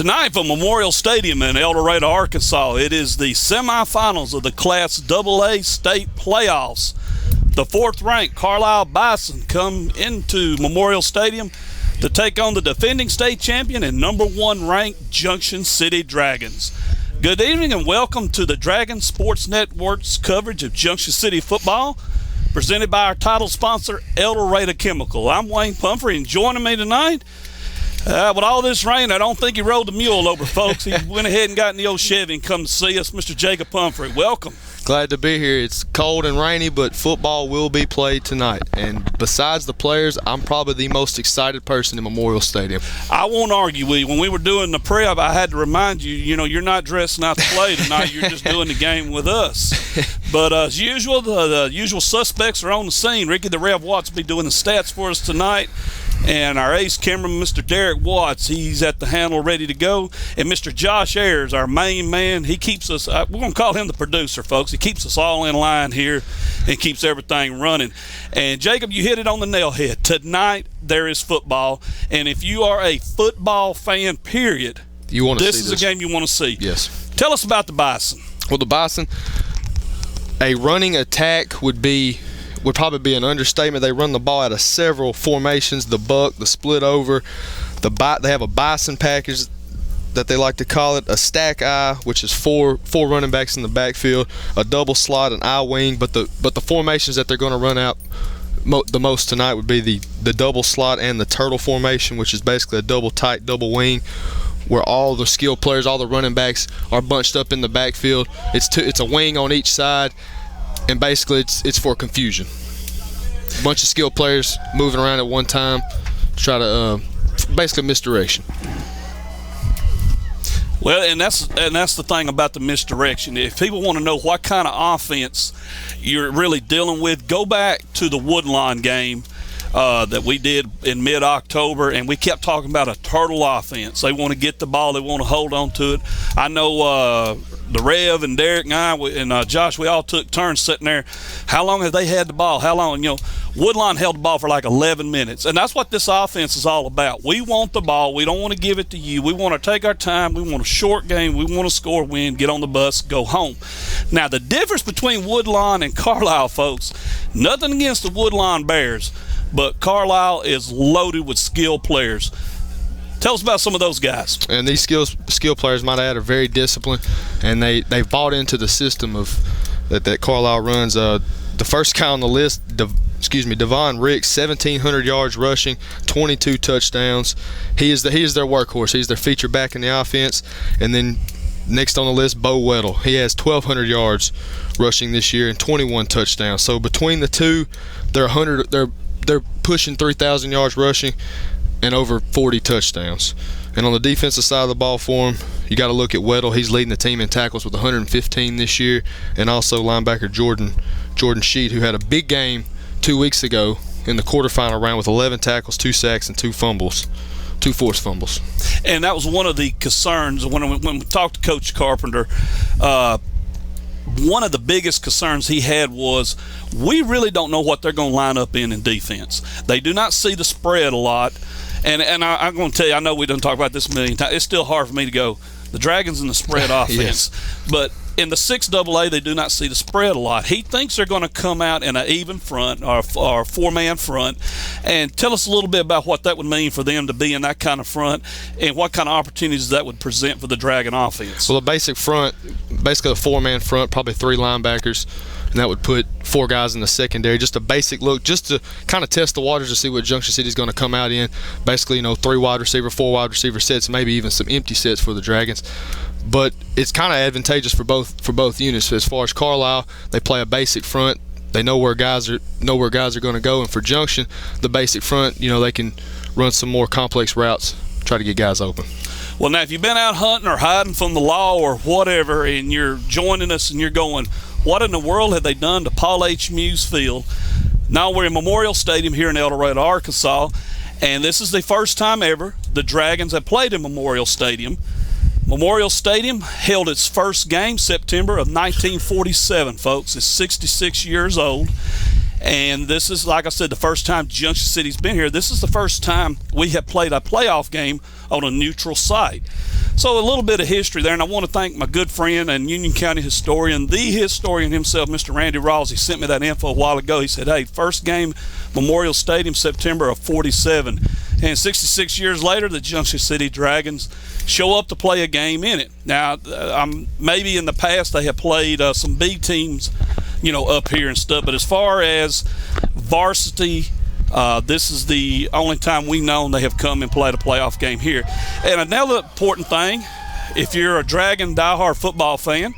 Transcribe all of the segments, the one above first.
Tonight from Memorial Stadium in El Dorado, Arkansas, it is the semifinals of the Class AA state playoffs. The fourth-ranked Carlisle Bison come into Memorial Stadium to take on the defending state champion and number one ranked Junction City Dragons. Good evening and welcome to the Dragon Sports Network's coverage of Junction City football, presented by our title sponsor, El Dorado Chemical. I'm Wayne Pumphrey, and joining me tonight, with all this rain, I don't think he rode the mule over, folks. He went ahead and got in the old Chevy and come to see us. Mr. Jacob Pumphrey, welcome. Glad to be here. It's cold and rainy, but football will be played tonight. And besides the players, I'm probably the most excited person in Memorial Stadium. I won't argue with you. When we were doing the prep, I had to remind you, you're not dressing out to play tonight. You're just doing the game with us. But as usual, the usual suspects are on the scene. Ricky the Rev Watts will be doing the stats for us tonight. And our ace cameraman, Mr. Derek Watts, he's at the handle ready to go. And Mr. Josh Ayers, our main man, he keeps us, we're going to call him the producer, folks. He keeps us all in line here and keeps everything running. And Jacob, you hit it on the nail head. Tonight there is football. And if you are a football fan, period, this is a game you want to see. Yes. Tell us about the Bison. Well, the Bison, a running attack would probably be an understatement. They run the ball out of several formations: the buck, the split over, they have a bison package that they like to call it, a stack eye, which is four running backs in the backfield, a double slot, an eye wing. But the formations that they're going to run out the most tonight would be the double slot and the turtle formation, which is basically a double tight, double wing, where all the skill players, all the running backs are bunched up in the backfield. It's a wing on each side. And basically, it's for confusion. A bunch of skilled players moving around at one time to try to basically misdirection. Well, and that's the thing about the misdirection. If people want to know what kind of offense you're really dealing with, go back to the Woodlawn game that we did in mid-October, and we kept talking about a turtle offense. They want to get the ball. They want to hold on to it. I know the Rev and Derek and I and Josh, we all took turns sitting there. How long have they had the ball? How long? Woodlawn held the ball for like 11 minutes, and that's what this offense is all about. We want the ball. We don't want to give it to you. We want to take our time. We want a short game. We want to score, win, get on the bus, go home. Now, the difference between Woodlawn and Carlisle, folks, nothing against the Woodlawn Bears, but Carlisle is loaded with skilled players. Tell us about some of those guys. And these skill players, might add, are very disciplined, and they've bought into the system of that Carlisle runs. The first guy on the list, Devon Ricks, 1,700 yards rushing, 22 touchdowns. He is their workhorse. He's their feature back in the offense. And then next on the list, Bo Weddle. He has 1,200 yards rushing this year and 21 touchdowns. So between the two, they're pushing 3,000 yards rushing and over 40 touchdowns. And on the defensive side of the ball for him, you got to look at Weddle. He's leading the team in tackles with 115 this year, and also linebacker Jordan Sheet, who had a big game 2 weeks ago in the quarterfinal round with 11 tackles, 2 sacks, and 2 forced fumbles. And that was one of the concerns when we talked to Coach Carpenter. One of the biggest concerns he had was we really don't know what they're going to line up in defense. They do not see the spread a lot. And I'm going to tell you, I know we done talked about this a million times. It's still hard for me to go, the Dragons in the spread offense. Yes. But in the 6AA, they do not see the spread a lot. He thinks they're going to come out in an even front or a four-man front. And tell us a little bit about what that would mean for them to be in that kind of front and what kind of opportunities that would present for the Dragon offense. Well, the basic front, basically a four-man front, probably 3 linebackers, and that would put 4 guys in the secondary. Just a basic look, just to kind of test the waters to see what Junction City is going to come out in. Basically, 3 wide receiver, 4 wide receiver sets, maybe even some empty sets for the Dragons. But it's kind of advantageous for both units. As far as Carlisle, they play a basic front. They know where guys are going to go, and for Junction, the basic front, they can run some more complex routes, try to get guys open. Well, now, if you've been out hunting or hiding from the law or whatever, and you're joining us and you're going, what in the world have they done to Paul H. Muse Field? Now we're in Memorial Stadium here in El Dorado, Arkansas, and this is the first time ever the Dragons have played in Memorial Stadium. Memorial Stadium held its first game September of 1947, folks. It's 66 years old. And this is, like I said, the first time Junction City's been here. This is the first time we have played a playoff game on a neutral site. So a little bit of history there, and I want to thank my good friend and Union County historian, the historian himself, Mr. Randy Rawls. He sent me that info a while ago. He said, hey, first game, Memorial Stadium, September of 47. And 66 years later, the Junction City Dragons show up to play a game in it. Now, maybe in the past they have played some B teams, up here and stuff, but as far as varsity, this is the only time we know they have come and played a playoff game here. And another important thing, if you're a Dragon diehard football fan,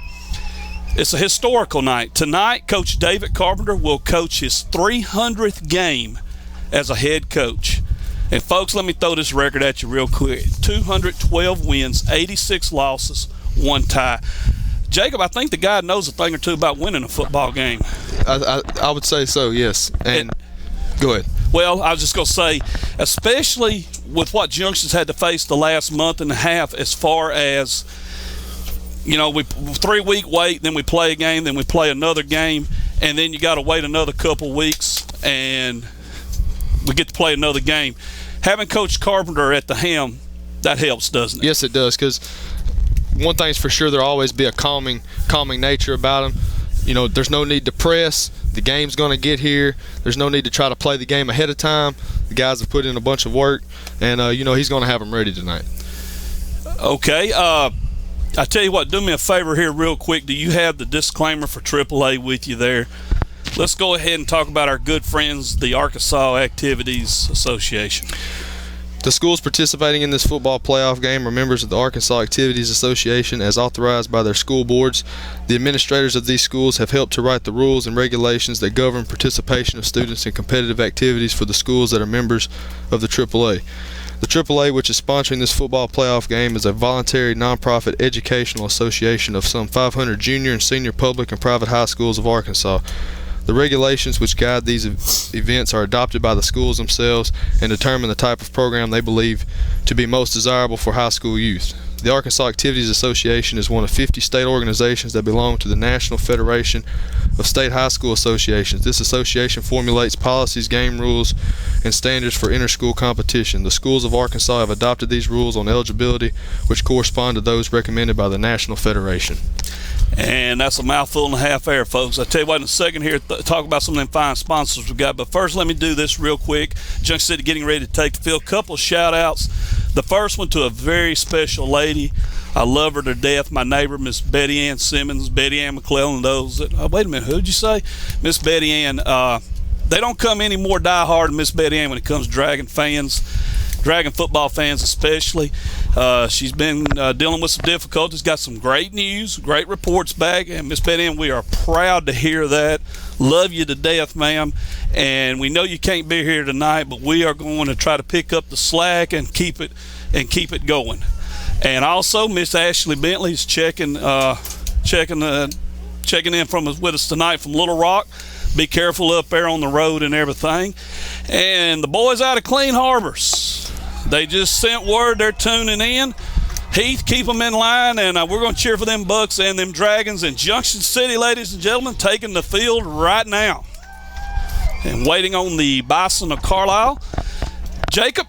it's a historical night. Tonight, Coach David Carpenter will coach his 300th game as a head coach. And folks, let me throw this record at you real quick. 212 wins, 86 losses, 1 tie. Jacob, I think the guy knows a thing or two about winning a football game. I would say so, yes. And go ahead. Well, I was just going to say, especially with what Junction's had to face the last month and a half, as far as, we 3-week wait, then we play a game, then we play another game, and then you got to wait another couple weeks, and we get to play another game. Having Coach Carpenter at the helm, that helps, doesn't it? Yes, it does, because one thing's for sure, there'll always be a calming nature about him. There's no need to press. The game's going to get here. There's no need to try to play the game ahead of time. The guys have put in a bunch of work, and, he's going to have them ready tonight. Okay. I tell you what, do me a favor here real quick. Do you have the disclaimer for AAA with you there? Let's go ahead and talk about our good friends, the Arkansas Activities Association. The schools participating in this football playoff game are members of the Arkansas Activities Association as authorized by their school boards. The administrators of these schools have helped to write the rules and regulations that govern participation of students in competitive activities for the schools that are members of the AAA. The AAA, which is sponsoring this football playoff game, is a voluntary nonprofit educational association of some 500 junior and senior public and private high schools of Arkansas. The regulations which guide these events are adopted by the schools themselves and determine the type of program they believe to be most desirable for high school youth. The Arkansas Activities Association is one of 50 state organizations that belong to the National Federation of State High School Associations. This association formulates policies, game rules, and standards for inter-school competition. The schools of Arkansas have adopted these rules on eligibility, which correspond to those recommended by the National Federation. And that's a mouthful and a half there, folks. I'll tell you what, in a second here, talk about some of them fine sponsors we've got. But first, let me do this real quick. Junction City getting ready to take the field. Couple shout-outs. The first one to a very special lady. I love her to death. My neighbor, Miss Betty Ann Simmons, Betty Ann McClellan, those that, wait a minute, who'd you say? Miss Betty Ann. They don't come any more diehard than Miss Betty Ann when it comes to Dragon fans. Dragon football fans especially. She's been dealing with some difficulties, got some great news, great reports back, and Miss Betty Ann, we are proud to hear that. Love you to death, ma'am, and we know you can't be here tonight, but we are going to try to pick up the slack and keep it going. And also, Miss Ashley Bentley is checking in with us tonight from Little Rock. Be careful up there on the road and everything. And the boys out of Clean Harbors, they just sent word they're tuning in. Heath, keep them in line, and we're going to cheer for them Bucks and them Dragons. And Junction City, ladies and gentlemen, taking the field right now and waiting on the Bison of Carlisle. Jacob,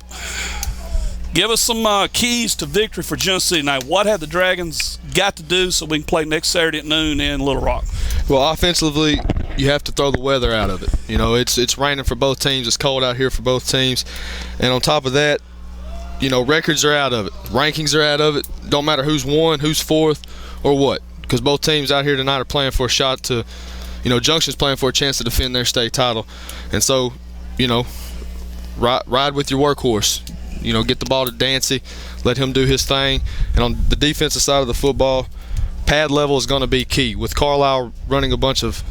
give us some keys to victory for Junction City tonight. What have the Dragons got to do so we can play next Saturday at noon in Little Rock? Well, offensively, you have to throw the weather out of it. It's raining for both teams. It's cold out here for both teams. And on top of that, records are out of it. Rankings are out of it. Don't matter who's won, who's fourth, or what. Because both teams out here tonight are playing for a shot to, Junction's playing for a chance to defend their state title. And so, ride with your workhorse. Get the ball to Dancy, let him do his thing. And on the defensive side of the football, pad level is going to be key. With Carlisle running a bunch of,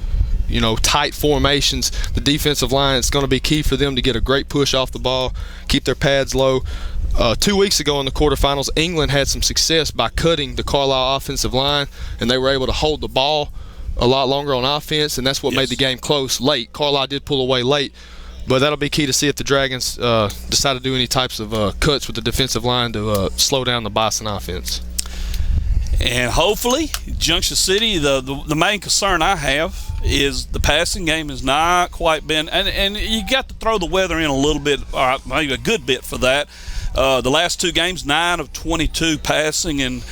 tight formations, the defensive line, it's going to be key for them to get a great push off the ball, keep their pads low. 2 weeks ago in the quarterfinals, England had some success by cutting the Carlisle offensive line, and they were able to hold the ball a lot longer on offense, and that's what made the game close late. Carlisle did pull away late, but that'll be key to see if the Dragons decide to do any types of cuts with the defensive line to slow down the Bison offense. And hopefully, Junction City, the main concern I have is the passing game has not quite been, and you got to throw the weather in a little bit, or maybe a good bit for that. The last 2 games, 9 of 22 passing and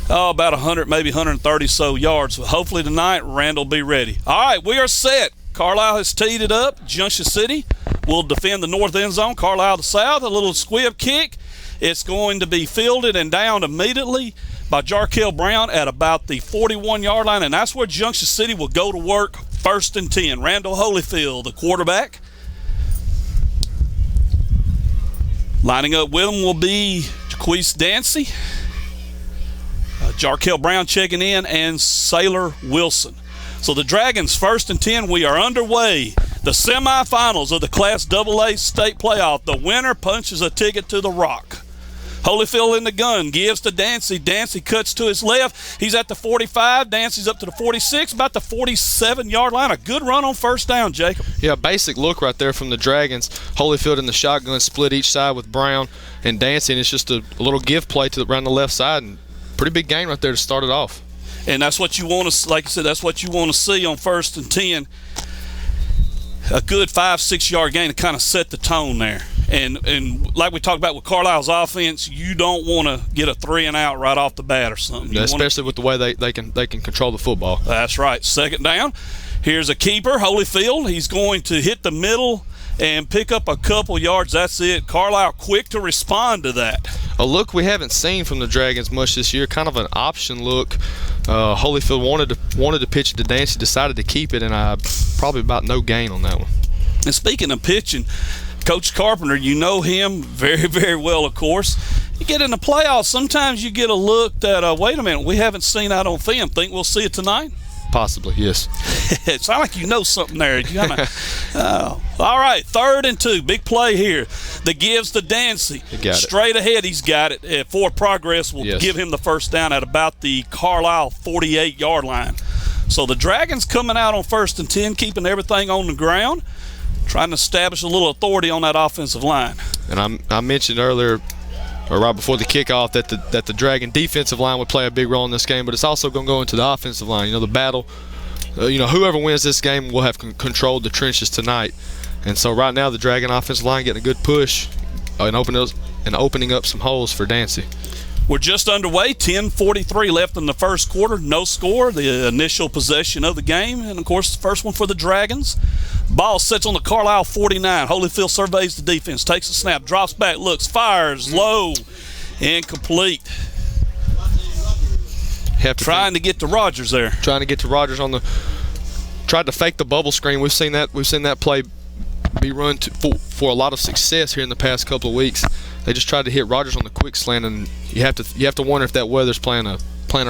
about 100, maybe 130 so yards. So hopefully tonight, Randall will be ready. All right, we are set. Carlisle has teed it up. Junction City will defend the north end zone. Carlisle the south. A little squib kick. It's going to be fielded and downed immediately by Jarkel Brown at about the 41-yard line, and that's where Junction City will go to work. 1st and 10. Randall Holyfield, the quarterback. Lining up with him will be Jaquise Dancy, Jarkel Brown checking in, and Sailor Wilson. So the Dragons 1st and 10. We are underway. The semifinals of the Class AA state playoff. The winner punches a ticket to the Rock. Holyfield in the gun, gives to Dancy. Dancy cuts to his left. He's at the 45. Dancy's up to the 46, about the 47-yard line. A good run on 1st down, Jacob. Yeah, basic look right there from the Dragons. Holyfield in the shotgun, split each side with Brown and Dancy, and it's just a little give play to around the left side, and pretty big gain right there to start it off. And that's what you want to, like I said, that's what you want to see on 1st and 10. A good 5-6 yard gain to kind of set the tone there. And like we talked about with Carlisle's offense, you don't want to get a 3 and out right off the bat or something. Yeah, especially with the way they can control the football. That's right. 2nd down. Here's a keeper, Holyfield. He's going to hit the middle and pick up a couple yards. That's it. Carlisle quick to respond to that. A look we haven't seen from the Dragons much this year, kind of an option look. Holyfield wanted to pitch it to Dancy, decided to keep it, and probably about no gain on that one. And speaking of pitching, Coach Carpenter, you know him very, very well, of course. You get in the playoffs, sometimes you get a look that, wait a minute, we haven't seen that on film. Think we'll see it tonight? Possibly, yes. It sounds like you know something there. You kinda, all right, 3rd and 2. Big play here. The gives to Dancy. Straight ahead, he's got it. Forward progress will give him the 1st down at about the Carlisle 48-yard line. So the Dragons coming out on 1st and 10, keeping everything on the ground, trying to establish a little authority on that offensive line. And I mentioned earlier, or right before the kickoff, that the Dragon defensive line would play a big role in this game, but it's also going to go into the offensive line. You know, the battle, whoever wins this game will have controlled the trenches tonight. And so right now the Dragon offensive line getting a good push and opening up some holes for Dancy. We're just underway, 10:43 left in the 1st quarter, no score, the initial possession of the game, and of course the first one for the Dragons. Ball sits on the Carlisle 49. Holyfield surveys the defense, takes a snap, drops back, looks, fires, low, incomplete. Trying to get to Rogers there. Trying to get to Rogers tried to fake the bubble screen. We've seen that play be run for a lot of success here in the past couple of weeks. They just tried to hit Rogers on the quick slant, and you have to wonder if that weather's playing a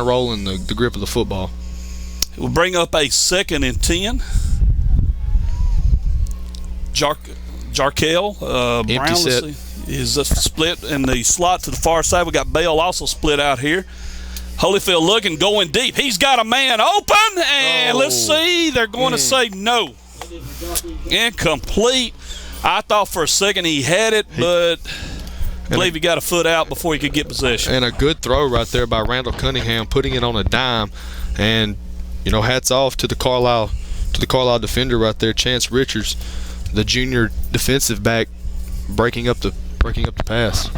role in the grip of the football. We'll bring up a 2nd and 10. Jarkel Brown set. Is split in the slot to the far side. We got Bale also split out here. Holyfield looking, going deep. He's got a man open, and let's see. They're going to say no. Incomplete. I thought for a second he had it, but I believe he got a foot out before he could get possession. And a good throw right there by Randall Cunningham, putting it on a dime. And hats off to the Carlisle defender right there, Chance Richards, the junior defensive back, breaking up the pass.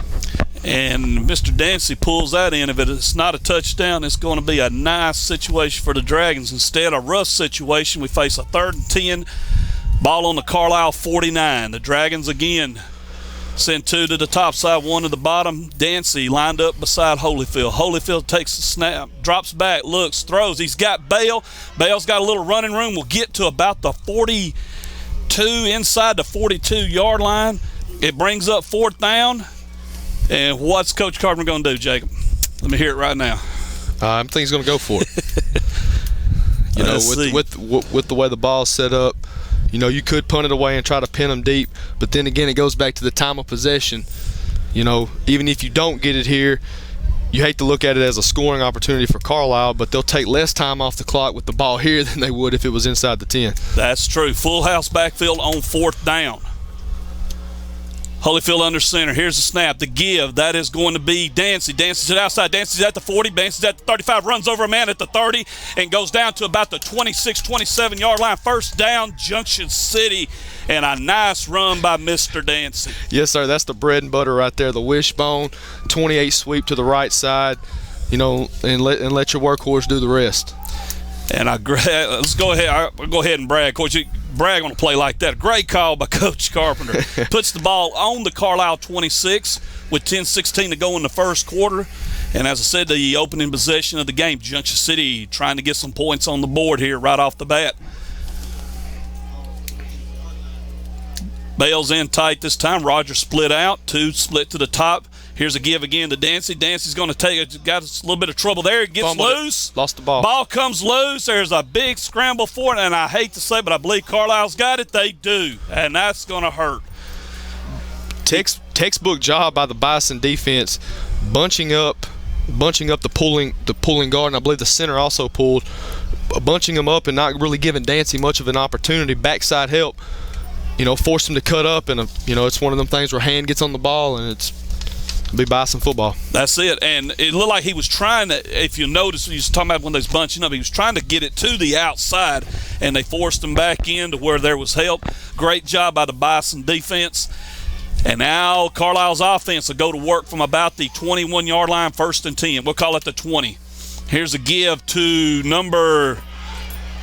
And Mr. Dancy pulls that in. If it's not a touchdown, it's going to be a nice situation for the Dragons. Instead, a rough situation. We face a 3rd and 10. Ball on the Carlisle 49. The Dragons again send 2 to the top side, 1 to the bottom. Dancy lined up beside Holyfield. Holyfield takes the snap, drops back, looks, throws. He's got Bale. Bale's got a little running room. We'll get to about the 42, inside the 42-yard line. It brings up 4th down. And what's Coach Carpenter going to do, Jacob? Let me hear it right now. I think he's going to go for it. With the way the ball's set up, you could punt it away and try to pin them deep. But then again, it goes back to the time of possession. Even if you don't get it here, you hate to look at it as a scoring opportunity for Carlisle, but they'll take less time off the clock with the ball here than they would if it was inside the 10. That's true. Full house backfield on 4th down. Holyfield under center. Here's the snap. The give. That is going to be Dancy. Dancy's to the outside. Dancy's at the 40. Dancy's at the 35. Runs over a man at the 30 and goes down to about the 26, 27-yard line. First down, Junction City. And a nice run by Mr. Dancy. Yes, sir. That's the bread and butter right there. The wishbone, 28 sweep to the right side, and let your workhorse do the rest. And let's go ahead. I'll go ahead and brag. Of course, you brag on a play like that. Great call by Coach Carpenter. Puts the ball on the Carlisle 26 with 10:16 to go in the first quarter. And as I said, the opening possession of the game, Junction City trying to get some points on the board here right off the bat. Bales in tight this time. Roger split out. Two split to the top. Here's a give again to Dancy. Dancy's going to take it. Got a little bit of trouble there. It gets loose. Lost the ball. Ball comes loose. There's a big scramble for it. And I hate to say, but I believe Carlisle's got it. They do. And that's going to hurt. Textbook job by the Bison defense, bunching up the pulling guard. And I believe the center also pulled, bunching them up and not really giving Dancy much of an opportunity. Backside help, forced him to cut up. And, it's one of them things where hand gets on the ball and it's be Bison football. That's it. And it looked like he was trying to, if you notice, he was talking about when they was bunching up, he was trying to get it to the outside, and they forced him back in to where there was help. Great job by the Bison defense. And now Carlisle's offense will go to work from about the 21-yard line, 1st and 10. We'll call it the 20. Here's a give to number,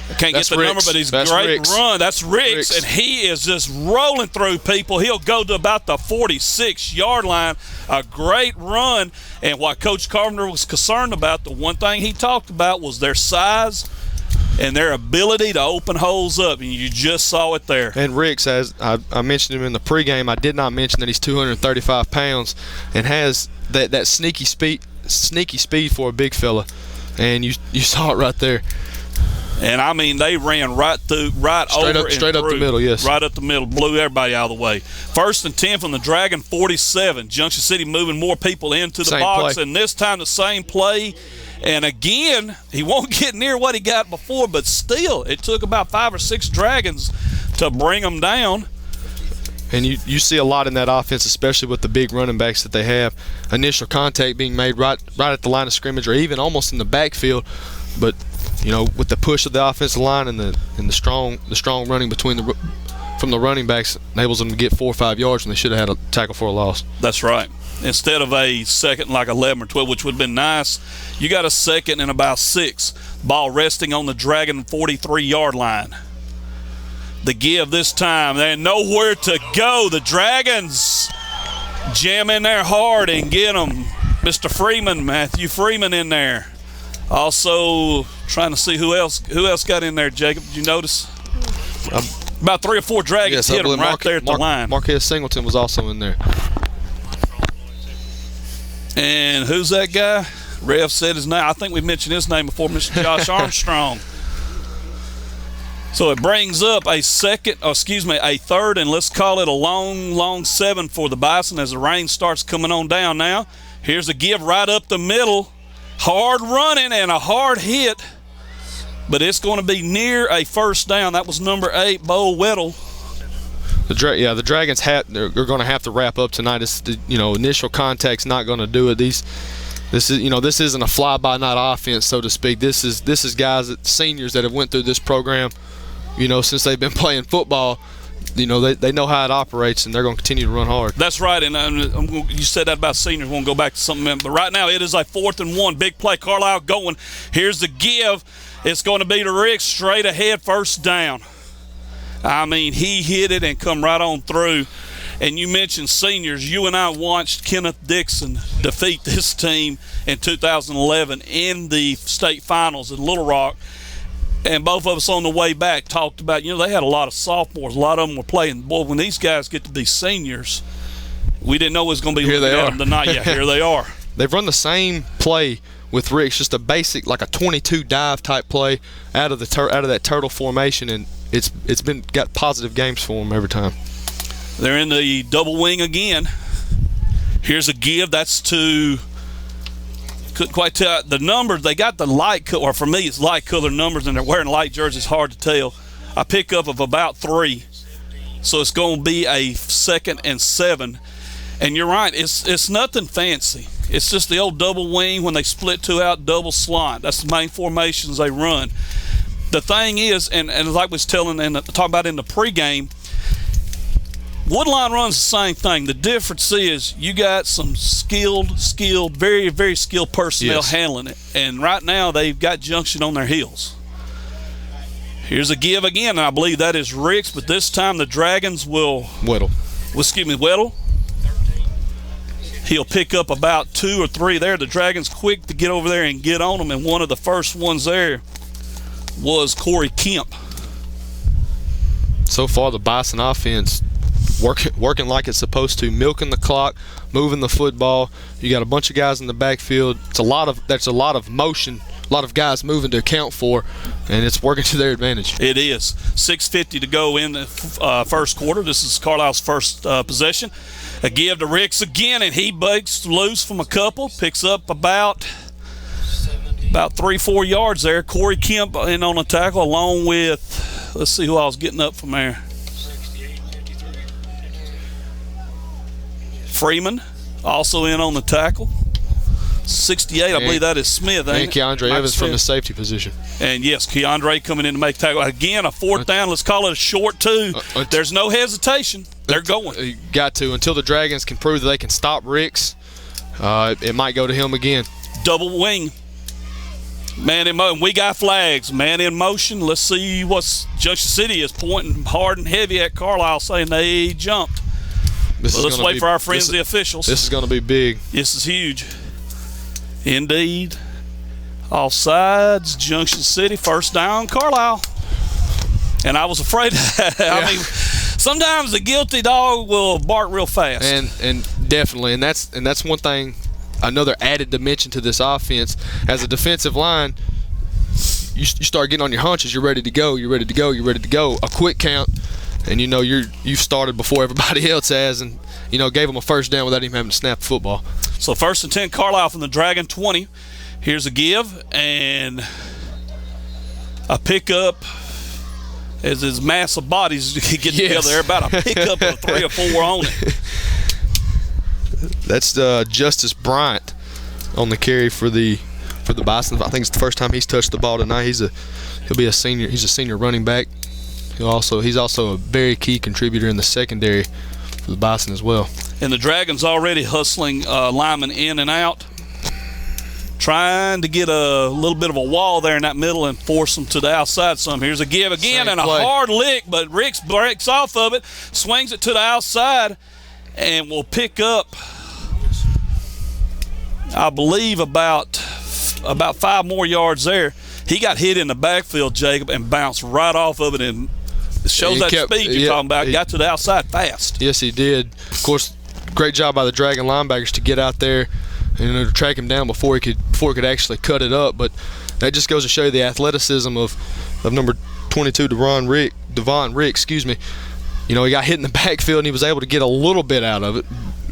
I can't get the Ricks. number, but he's That's great Ricks. run. That's Ricks, and he is just rolling through people. He'll go to about the 46-yard line. A great run, and what Coach Carpenter was concerned about, the one thing he talked about was their size and their ability to open holes up, and you just saw it there. And Ricks, as I mentioned him in the pregame, I did not mention that he's 235 pounds and has that sneaky speed for a big fella, and you saw it right there. And, I mean, they ran right over and straight up the middle, yes. Right up the middle, blew everybody out of the way. 1st and 10 from the Dragon 47. Junction City moving more people into the box, and this time the same play. And, again, he won't get near what he got before, but still, it took about 5 or 6 Dragons to bring them down. And you see a lot in that offense, especially with the big running backs that they have. Initial contact being made right at the line of scrimmage or even almost in the backfield, but with the push of the offensive line and the strong running from the running backs enables them to get 4 or 5 yards when they should have had a tackle for a loss. That's right. Instead of a second like 11 or 12, which would have been nice, you got a second and about 6. Ball resting on the Dragon 43-yard line. The give this time. They're nowhere to go. The Dragons jam in there hard and get them. Mr. Freeman, Matthew Freeman in there. Also trying to see who else got in there, Jacob. Did you notice? About 3 or 4 Dragons hit them right there at the line. Marquez Singleton was also in there. And who's that guy? Rev said his name. I think we mentioned his name before, Mr. Josh Armstrong. So it brings up a 3rd, and let's call it a long 7 for the Bison as the rain starts coming on down now. Here's a give right up the middle. Hard running and a hard hit, but it's going to be near a first down. That was number 8, Bo Weddle. The Dragons they're going to have to wrap up tonight. It's initial contact's not going to do it. This isn't a fly-by-night offense, so to speak. This is guys, seniors that have went through this program, since they've been playing football. They know how it operates, and they're going to continue to run hard. That's right, and you said that about seniors. We'll go back to something else. But right now it is a 4th and 1. Big play, Carlisle going. Here's the give. It's going to be to Rick straight ahead, first down. I mean, he hit it and come right on through. And you mentioned seniors. You and I watched Kenneth Dixon defeat this team in 2011 in the state finals in Little Rock. And both of us on the way back talked about, they had a lot of sophomores. A lot of them were playing. Boy, when these guys get to be seniors, we didn't know it was going to be looking at them tonight. Yeah, here they are. They've run the same play with Rick's, just a basic, like a 22 dive type play out of that turtle formation, and it's got positive games for them every time. They're in the double wing again. Here's a give. That's to couldn't quite tell the numbers. They got the light color, or for me it's light color numbers, and they're wearing light jerseys. Hard to tell. A pickup of about 3. So it's going to be a 2nd and 7. And you're right, it's nothing fancy. It's just the old double wing when they split 2 out, double slot. That's the main formations they run. The thing is, and like we was talking about in the pregame, Woodline runs the same thing. The difference is you got some skilled, very, very skilled personnel handling it. And right now they've got Junction on their heels. Here's a give again, and I believe that is Ricks, but this time the Dragons will Weddle. He'll pick up about 2 or 3 there. The Dragons quick to get over there and get on them, and one of the first ones there was Corey Kemp. So far, the Bison offense working like it's supposed to, milking the clock, moving the football. You got a bunch of guys in the backfield. That's a lot of motion, a lot of guys moving to account for, and it's working to their advantage. It is. 6:50 to go in the first quarter. This is Carlisle's first possession. A give to Ricks again, and he breaks loose from a couple, picks up about 3-4 yards there. Corey Kemp in on a tackle along with, let's see who I was getting up from there. Freeman also in on the tackle. 68, I believe that is Smith. And Keandre Evans from the safety position. And yes, Keandre coming in to make tackle. Again, a 4th down. Let's call it a short 2. There's no hesitation. They're going. You got to. Until the Dragons can prove that they can stop Ricks, it might go to him again. Double wing. Man in motion. We got flags. Man in motion. Let's see what Junction City is pointing hard and heavy at Carlisle, saying they jumped. Let's wait for our friends, the officials. This is going to be big. This is huge. Indeed. Offsides, Junction City, 1st down, Carlisle. And I was afraid of that. Yeah. I mean, sometimes the guilty dog will bark real fast. And definitely, and that's one thing, another added dimension to this offense. As a defensive line, you start getting on your hunches. You're ready to go. A quick count, and you've started before everybody else has, and gave them a 1st down without even having to snap the football. So 1st and 10, Carlisle from the Dragon 20. Here's a give and a pickup as his massive bodies get together. They're about a pickup of 3 or 4 on it. That's Justice Bryant on the carry for the Bison. I think it's the first time he's touched the ball tonight. He'll be a senior. He's a senior running back. He's also a very key contributor in the secondary for the Bison as well. And the Dragons already hustling linemen in and out, trying to get a little bit of a wall there in that middle and force them to the outside some. Here's a give again and a hard lick, but Ricks breaks off of it, swings it to the outside, and will pick up, I believe, about 5 more yards there. He got hit in the backfield, Jacob, and bounced right off of it, and it shows that speed you're talking about. Got to the outside fast. Yes, he did. Of course, great job by the Dragon linebackers to get out there and to track him down before he could actually cut it up. But that just goes to show you the athleticism of number 22, Devon Ricks. He got hit in the backfield and he was able to get a little bit out of it,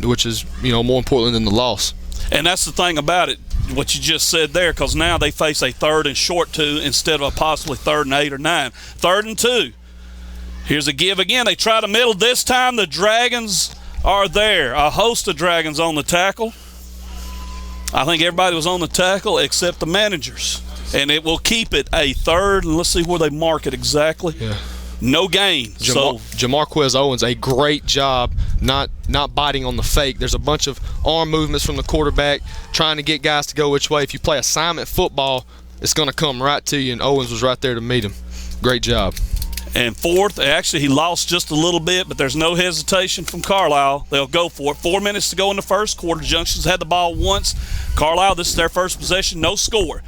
which is more important than the loss. And that's the thing about it, what you just said there, because now they face a 3rd and short 2 instead of a possibly 3rd and 8 or 9. 3rd and 2. Here's a give again. They try to middle. This time the Dragons are there. A host of Dragons on the tackle. I think everybody was on the tackle except the managers. And it will keep it a 3rd. And let's see where they mark it exactly. Yeah. No gain. Jamarquez Owens, a great job not biting on the fake. There's a bunch of arm movements from the quarterback trying to get guys to go which way. If you play assignment football, it's going to come right to you, and Owens was right there to meet him. Great job. And 4th, actually he lost just a little bit, but there's no hesitation from Carlisle. They'll go for it. 4 minutes to go in the first quarter. Junction's had the ball once. Carlisle, this is their first possession, no score.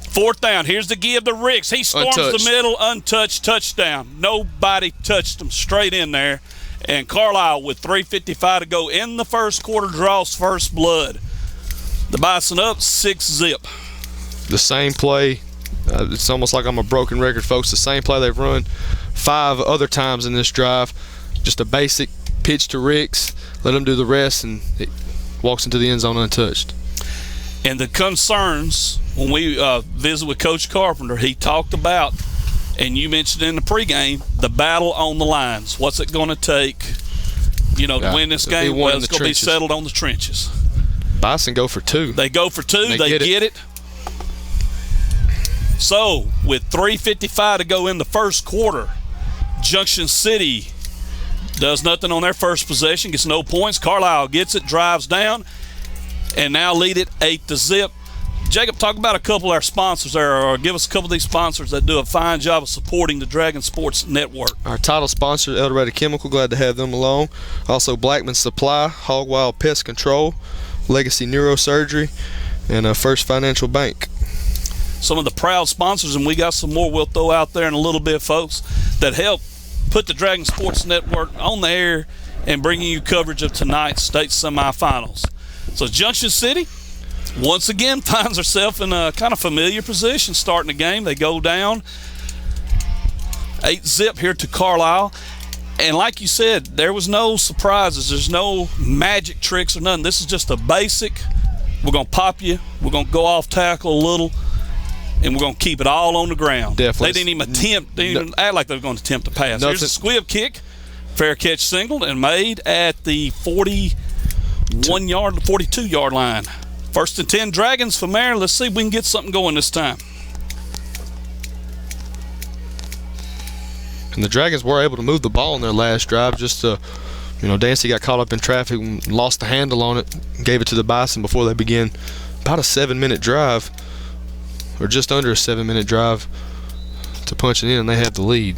4th down. Here's the give to Ricks. He storms the middle, untouched, touchdown. Nobody touched him, straight in there. And Carlisle, with 3:55 to go in the first quarter, draws first blood. The Bison up 6-zip. The same play. It's almost like I'm a broken record, folks. The same play they've run 5 other times in this drive. Just a basic pitch to Ricks, let him do the rest, and it walks into the end zone untouched. And the concerns, when we visit with Coach Carpenter, he talked about And you mentioned in the pregame the battle on the lines. What's it going to take, to win this game? Well, it's going to be settled on the trenches. Bison go for 2. They go for 2. They get it. So, with 3:55 to go in the first quarter, Junction City does nothing on their first possession, gets no points. Carlisle gets it, drives down, and now lead it 8-0. Jacob, talk about a couple of our sponsors there, or give us a couple of these sponsors that do a fine job of supporting the Dragon Sports Network. Our title sponsor, El Dorado Chemical, glad to have them along. Also, Blackman Supply, Hog Wild Pest Control, Legacy Neurosurgery, and First Financial Bank. Some of the proud sponsors, and we got some more we'll throw out there in a little bit, folks, that help put the Dragon Sports Network on the air and bringing you coverage of tonight's state semifinals. So Junction City, once again, finds herself in a kind of familiar position starting the game. They go down 8-0 here to Carlisle. And like you said, there was no surprises. There's no magic tricks or nothing. This is just a basic, we're going to pop you, we're going to go off tackle a little, and we're going to keep it all on the ground. Definitely. They didn't even act like they were going to attempt to pass. Here's a squib kick, fair catch singled, and made at the 42-yard line. 1st and 10 Dragons from there. Let's see if we can get something going this time. And the Dragons were able to move the ball in their last drive. Just Dancy got caught up in traffic and lost the handle on it. Gave it to the Bison before they began about a 7-minute drive, or just under a 7-minute drive to punch it in, and they had the lead.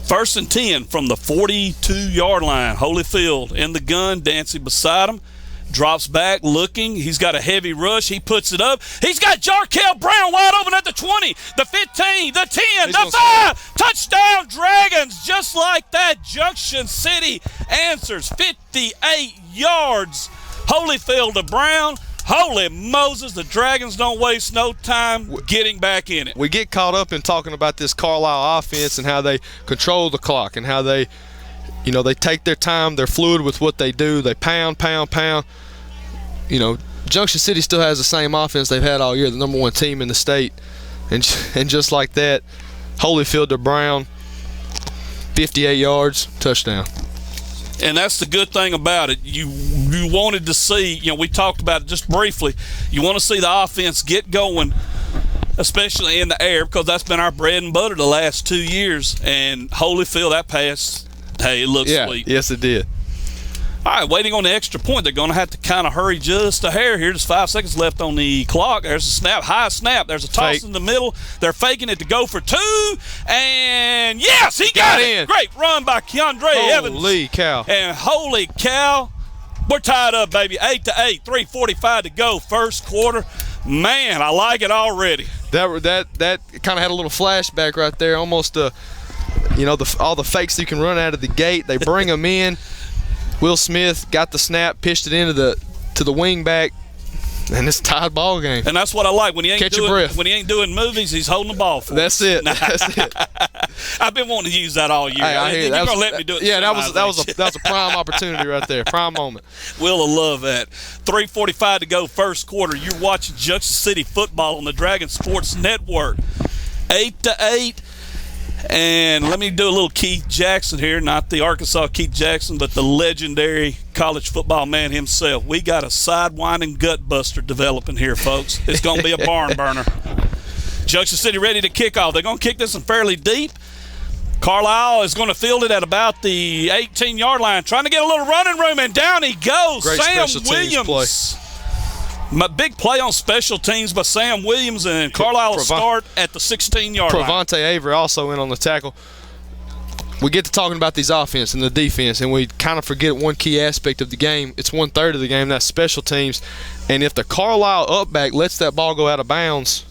1st and 10 from the 42-yard line. Holyfield in the gun, Dancy beside him. Drops back, looking. He's got a heavy rush. He puts it up. He's got Jarkel Brown wide open at the 20, the 15, the 10, the 5. Touchdown, Dragons. Just like that, Junction City answers 58 yards. Holyfield to Brown. Holy Moses, the Dragons don't waste no time getting back in it. We get caught up in talking about this Carlisle offense and how they control the clock and how they take their time. They're fluid with what they do. They pound. Junction City still has the same offense they've had all year, the number 1 team in the state. And just like that, Holyfield to Brown, 58 yards, touchdown. And that's the good thing about it. You wanted to see, we talked about it just briefly. You want to see the offense get going, especially in the air, because that's been our bread and butter the last 2 years. And Holyfield, that pass, hey, it looks sweet. Yes, it did. All right, waiting on the extra point. They're going to have to kind of hurry just a hair here. There's 5 seconds left on the clock. There's a snap, high snap. There's a toss Fake. in the middle. They're faking it to go for 2. And, yes, he got it. In. Great run by Keandre Evans. Holy cow. And holy cow, we're tied up, baby. 8-8, 3:45 to go, first quarter. Man, I like it already. That kind of had a little flashback right there. Almost, all the fakes you can run out of the gate. They bring them in. Will Smith got the snap, pitched it into the wing back, and it's a tied ball game. And that's what I like. When he ain't doing movies, he's holding the ball for us. That's it. That's it. I've been wanting to use that all year. Hey, I hear You're gonna let me do it. Yeah, that was a prime opportunity right there. Prime moment. We'll love that. 3:45 to go, first quarter. You're watching Junction City football on the Dragon Sports Network. 8-8. And let me do a little Keith Jackson here, not the Arkansas Keith Jackson, but the legendary college football man himself. We got a sidewinding gut buster developing here, folks. It's going to be a barn burner. Junction City ready to kick off. They're going to kick this one fairly deep. Carlisle is going to field it at about the 18-yard line, trying to get a little running room, and down he goes. Great Sam special teams Williams. Play. My big play on special teams by Sam Williams, and Carlisle will start at the 16-yard line. Pravante Avery also in on the tackle. We get to talking about these offense and the defense, and we kind of forget one key aspect of the game. It's 1/3 of the game, that's special teams. And if the Carlisle upback lets that ball go out of bounds,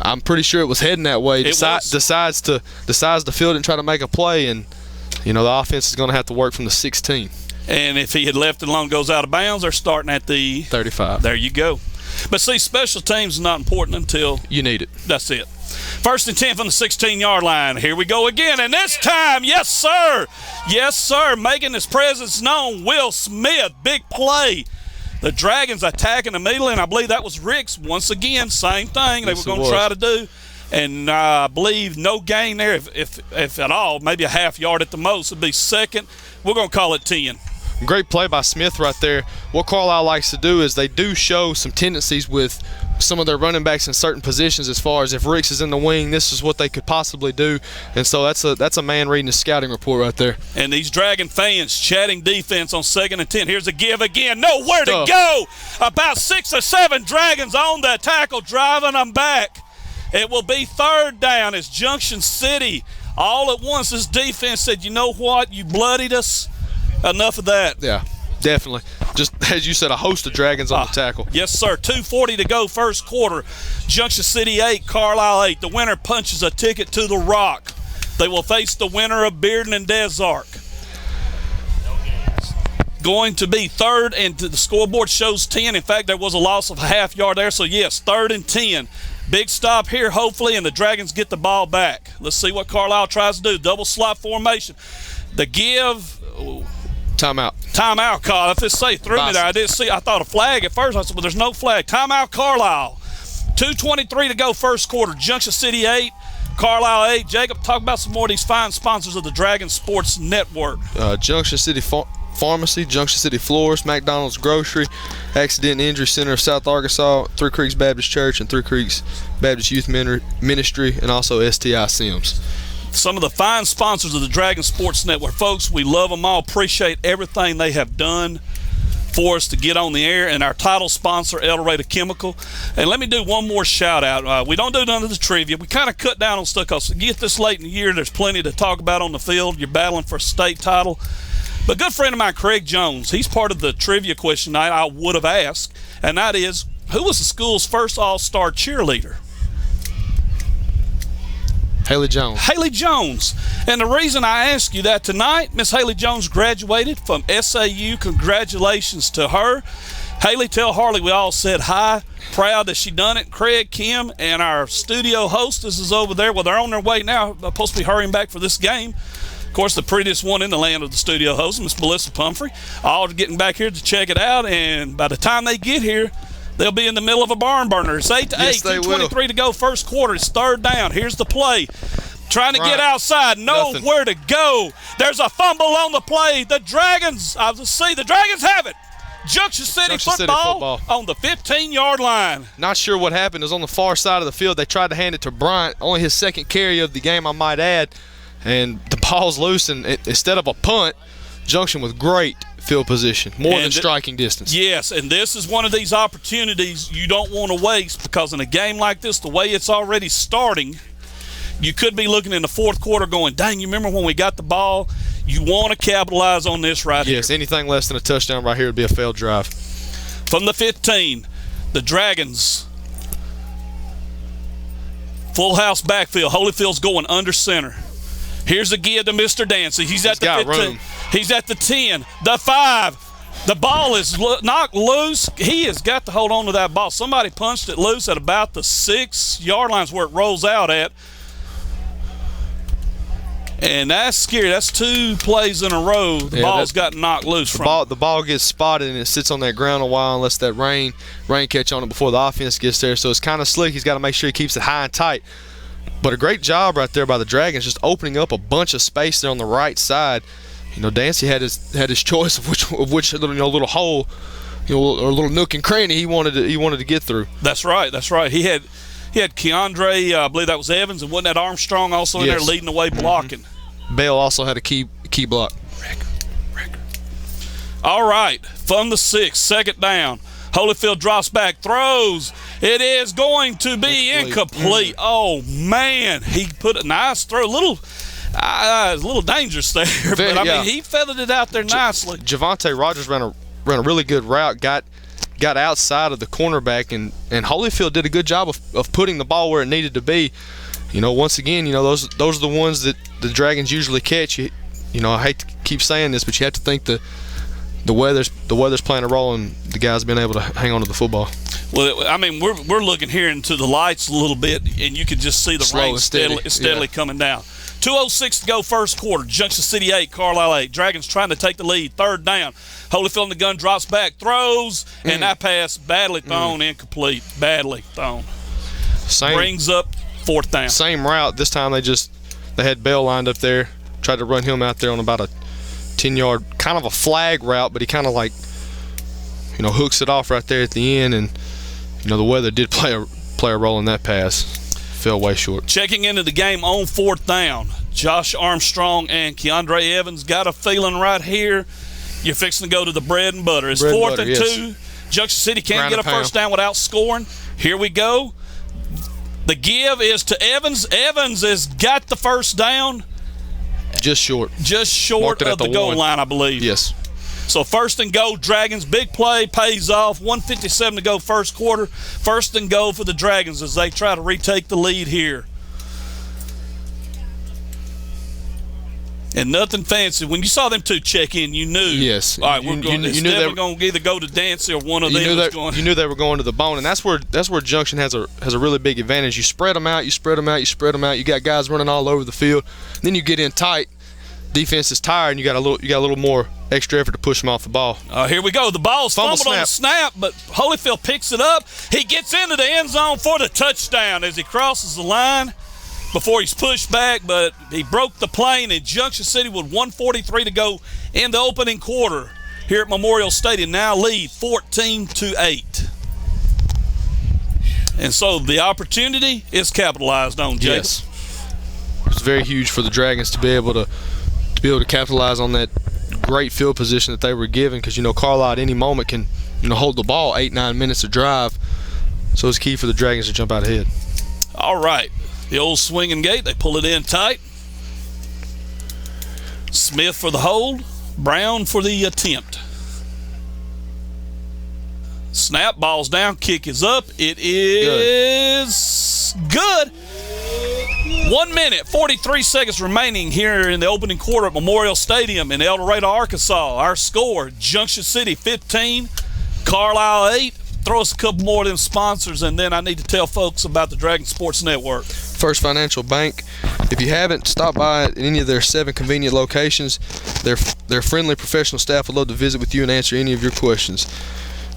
I'm pretty sure it was heading that way. Decides to field and try to make a play, and the offense is going to have to work from the 16. And if he had left it alone, goes out of bounds, they're starting at the 35. There you go. But see, special teams is not important until you need it. That's it. 1st and 10 from the 16-yard line. Here we go again, and this time, yes, sir, making his presence known. Will Smith, big play. The Dragons attacking immediately, and I believe that was Rick's once again. Same thing they were going to try to do. And I believe no gain there, if at all, maybe a half yard at the most. It'd be second. We're going to call it 10. Great play by Smith right there. What Carlisle likes to do is they do show some tendencies with some of their running backs in certain positions as far as if Ricks is in the wing, this is what they could possibly do. And so that's a man reading his scouting report right there. And these Dragon fans chatting defense on 2nd and 10. Here's a give again. Nowhere to go. About 6 or 7 Dragons on the tackle, driving them back. It will be 3rd down as Junction City. All at once, this defense said, you know what? You bloodied us. Enough of that. Yeah, definitely. Just as you said, a host of Dragons on the tackle. Yes, sir. 2:40 to go, first quarter. Junction City 8, Carlisle 8. The winner punches a ticket to the Rock. They will face the winner of Bearden and Des Arc. Going to be 3rd, and the scoreboard shows 10. In fact, there was a loss of a half yard there. So, yes, 3rd and 10. Big stop here, hopefully, and the Dragons get the ball back. Let's see what Carlisle tries to do. Double slot formation. The give. Timeout call. If this say threw me there, I didn't see. I thought a flag at first. I said, well, there's no flag. Timeout, Carlisle. 2:23 to go, first quarter. Junction City 8, Carlisle 8. Jacob, talk about some more of these fine sponsors of the Dragon Sports Network. Junction City Pharmacy, Junction City Floors, McDonald's Grocery, Accident and Injury Center of South Arkansas, Three Creeks Baptist Church, and Three Creeks Baptist Youth Ministry, and also STI Sims. Some of the fine sponsors of the Dragon Sports Network. Folks, we love them all. Appreciate everything they have done for us to get on the air. And our title sponsor, El Dorado Chemical. And let me do one more shout out. We don't do none of the trivia. We kind of cut down on stuff because get this late in the year, there's plenty to talk about on the field. You're battling for a state title. But a good friend of mine, Craig Jones, he's part of the trivia question I would have asked. And that is, who was the school's first all-star cheerleader? Haley Jones. Haley Jones. And the reason I ask you that tonight, Miss Haley Jones graduated from SAU. Congratulations to her. Haley, tell Harley we all said hi. Proud that she done it. Craig, Kim, and our studio hostess is over there. Well, they're on their way now. They're supposed to be hurrying back for this game. Of course, the prettiest one in the land of the studio host, Miss Melissa Pumphrey. All getting back here to check it out. And by the time they get here, they'll be in the middle of a barn burner. It's 8-8, 2:23 to go, first quarter. It's 3rd down. Here's the play. Trying to get outside. Nowhere to go. There's a fumble on the play. The Dragons, the Dragons have it. Junction City football on the 15-yard line. Not sure what happened. It was on the far side of the field. They tried to hand it to Bryant. Only his second carry of the game, I might add. And the ball's loose, and instead of a punt, Junction with great field position, more than striking distance. Yes, and this is one of these opportunities you don't want to waste because in a game like this, the way it's already starting, you could be looking in the 4th quarter going, dang, you remember when we got the ball? You want to capitalize on this right here. Yes, anything less than a touchdown right here would be a failed drive. From the 15, the Dragons. Full house backfield. Holyfield's going under center. Here's a give to Mr. Dancy. He's at the 15. Room. He's at the 10, the 5. The ball is knocked loose. He has got to hold on to that ball. Somebody punched it loose at about the 6-yard line where it rolls out at. And that's scary. That's 2 plays in a row. The ball's got knocked loose from the ball gets spotted and it sits on that ground a while and lets that rain catch on it before the offense gets there. So it's kind of slick. He's got to make sure he keeps it high and tight. But a great job right there by the Dragons, just opening up a bunch of space there on the right side. You know, Dancy had his choice of which little hole, or little nook and cranny he wanted to get through. That's right. He had Keandre, I believe that was Evans, and wasn't that Armstrong also in there leading the way blocking? Mm-hmm. Bell also had a key block. Record. All right, from the 6, 2nd down. Holyfield drops back, throws. It is going to be incomplete. Oh, man. He put a nice throw. A little dangerous there. But, I mean, he feathered it out there nicely. Javante Rogers ran a really good route, got outside of the cornerback, and Holyfield did a good job of putting the ball where it needed to be. You know, once again, those are the ones that the Dragons usually catch. You know, I hate to keep saying this, but you have to think the weather's playing a role in the guys being able to hang on to the football. Well, I mean, we're looking here into the lights a little bit, and you can just see the rain steadily coming down. 2:06 to go first quarter. Junction City 8, Carlisle 8. Dragons trying to take the lead. Third down. Holyfield in the gun, drops back, throws, and that pass badly thrown, incomplete. Badly thrown. Brings up fourth down. Same route. This time they had Bell lined up there. Tried to run him out there on about a 10-yard, kind of a flag route, but he kind of hooks it off right there at the end, and the weather did play a role in that pass. Fell way short. Checking into the game on fourth down, Josh Armstrong and Keandre Evans. Got a feeling right here you're fixing to go to the bread and butter. It's fourth and 2. Junction City can't get a first down without scoring. Here we go. The give is to Evans. Evans has got the first down. Just short of the goal line, I believe. Yes. So first and go, Dragons. Big play, pays off. 1:57 to go first quarter. First and go for the Dragons as they try to retake the lead here. And nothing fancy. When you saw them two check in, you knew. Yes. All right, we're going to either go to Dancy or one of them was going. You knew they were going to the bone, and that's where Junction has a really big advantage. You spread them out. You got guys running all over the field. Then you get in tight. Defense is tired, and you got a little more extra effort to push them off the ball. Here we go. The ball's fumbled on the snap, but Holyfield picks it up. He gets into the end zone for the touchdown as he crosses the line before he's pushed back, but he broke the plane in Junction City with 1:43 to go in the opening quarter here at Memorial Stadium. Now lead 14-8. And so the opportunity is capitalized on, Jacob. Yes. It's very huge for the Dragons to be able to capitalize on that great field position that they were given, because Carlisle at any moment can hold the ball 8-9 minutes of drive, so it's key for the Dragons to jump out ahead. All right, the old swinging gate, they pull it in tight. Smith for the hold, Brown for the attempt. Snap, ball's down, kick is up. It is good. 1 minute, 43 seconds remaining here in the opening quarter at Memorial Stadium in El Dorado, Arkansas. Our score, Junction City 15, Carlisle 8. Throw us a couple more of them sponsors, and then I need to tell folks about the Dragon Sports Network. First Financial Bank. If you haven't, stop by at any of their 7 convenient locations. Their friendly professional staff would love to visit with you and answer any of your questions.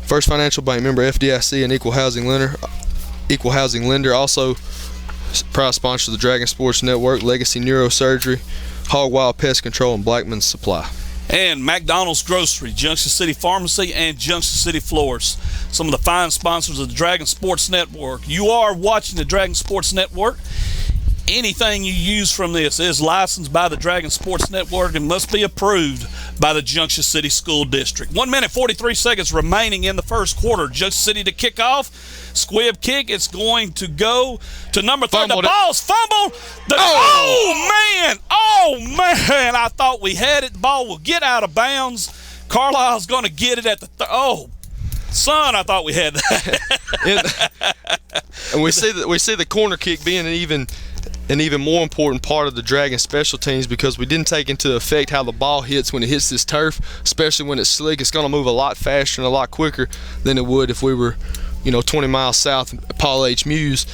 First Financial Bank, member FDIC and equal housing lender. Also proud sponsor of the Dragon Sports Network, Legacy Neurosurgery, Hog Wild Pest Control, and Blackman's Supply. And McDonald's Grocery, Junction City Pharmacy, and Junction City Floors. Some of the fine sponsors of the Dragon Sports Network. You are watching the Dragon Sports Network. Anything you use from this is licensed by the Dragon Sports Network and must be approved by the Junction City School District. 1 minute, 43 seconds remaining in the first quarter. Junction City to kick off. Squib kick. It's going to go to number 3. The ball's fumbled. Oh, man. I thought we had it. The ball will get out of bounds. Carlisle's going to get it at the son, I thought we had that. And we see the corner kick being an even more important part of the Dragon special teams, because we didn't take into effect how the ball hits when it hits this turf, especially when it's slick. It's going to move a lot faster and a lot quicker than it would if we were 20 miles south of Paul H. Muse.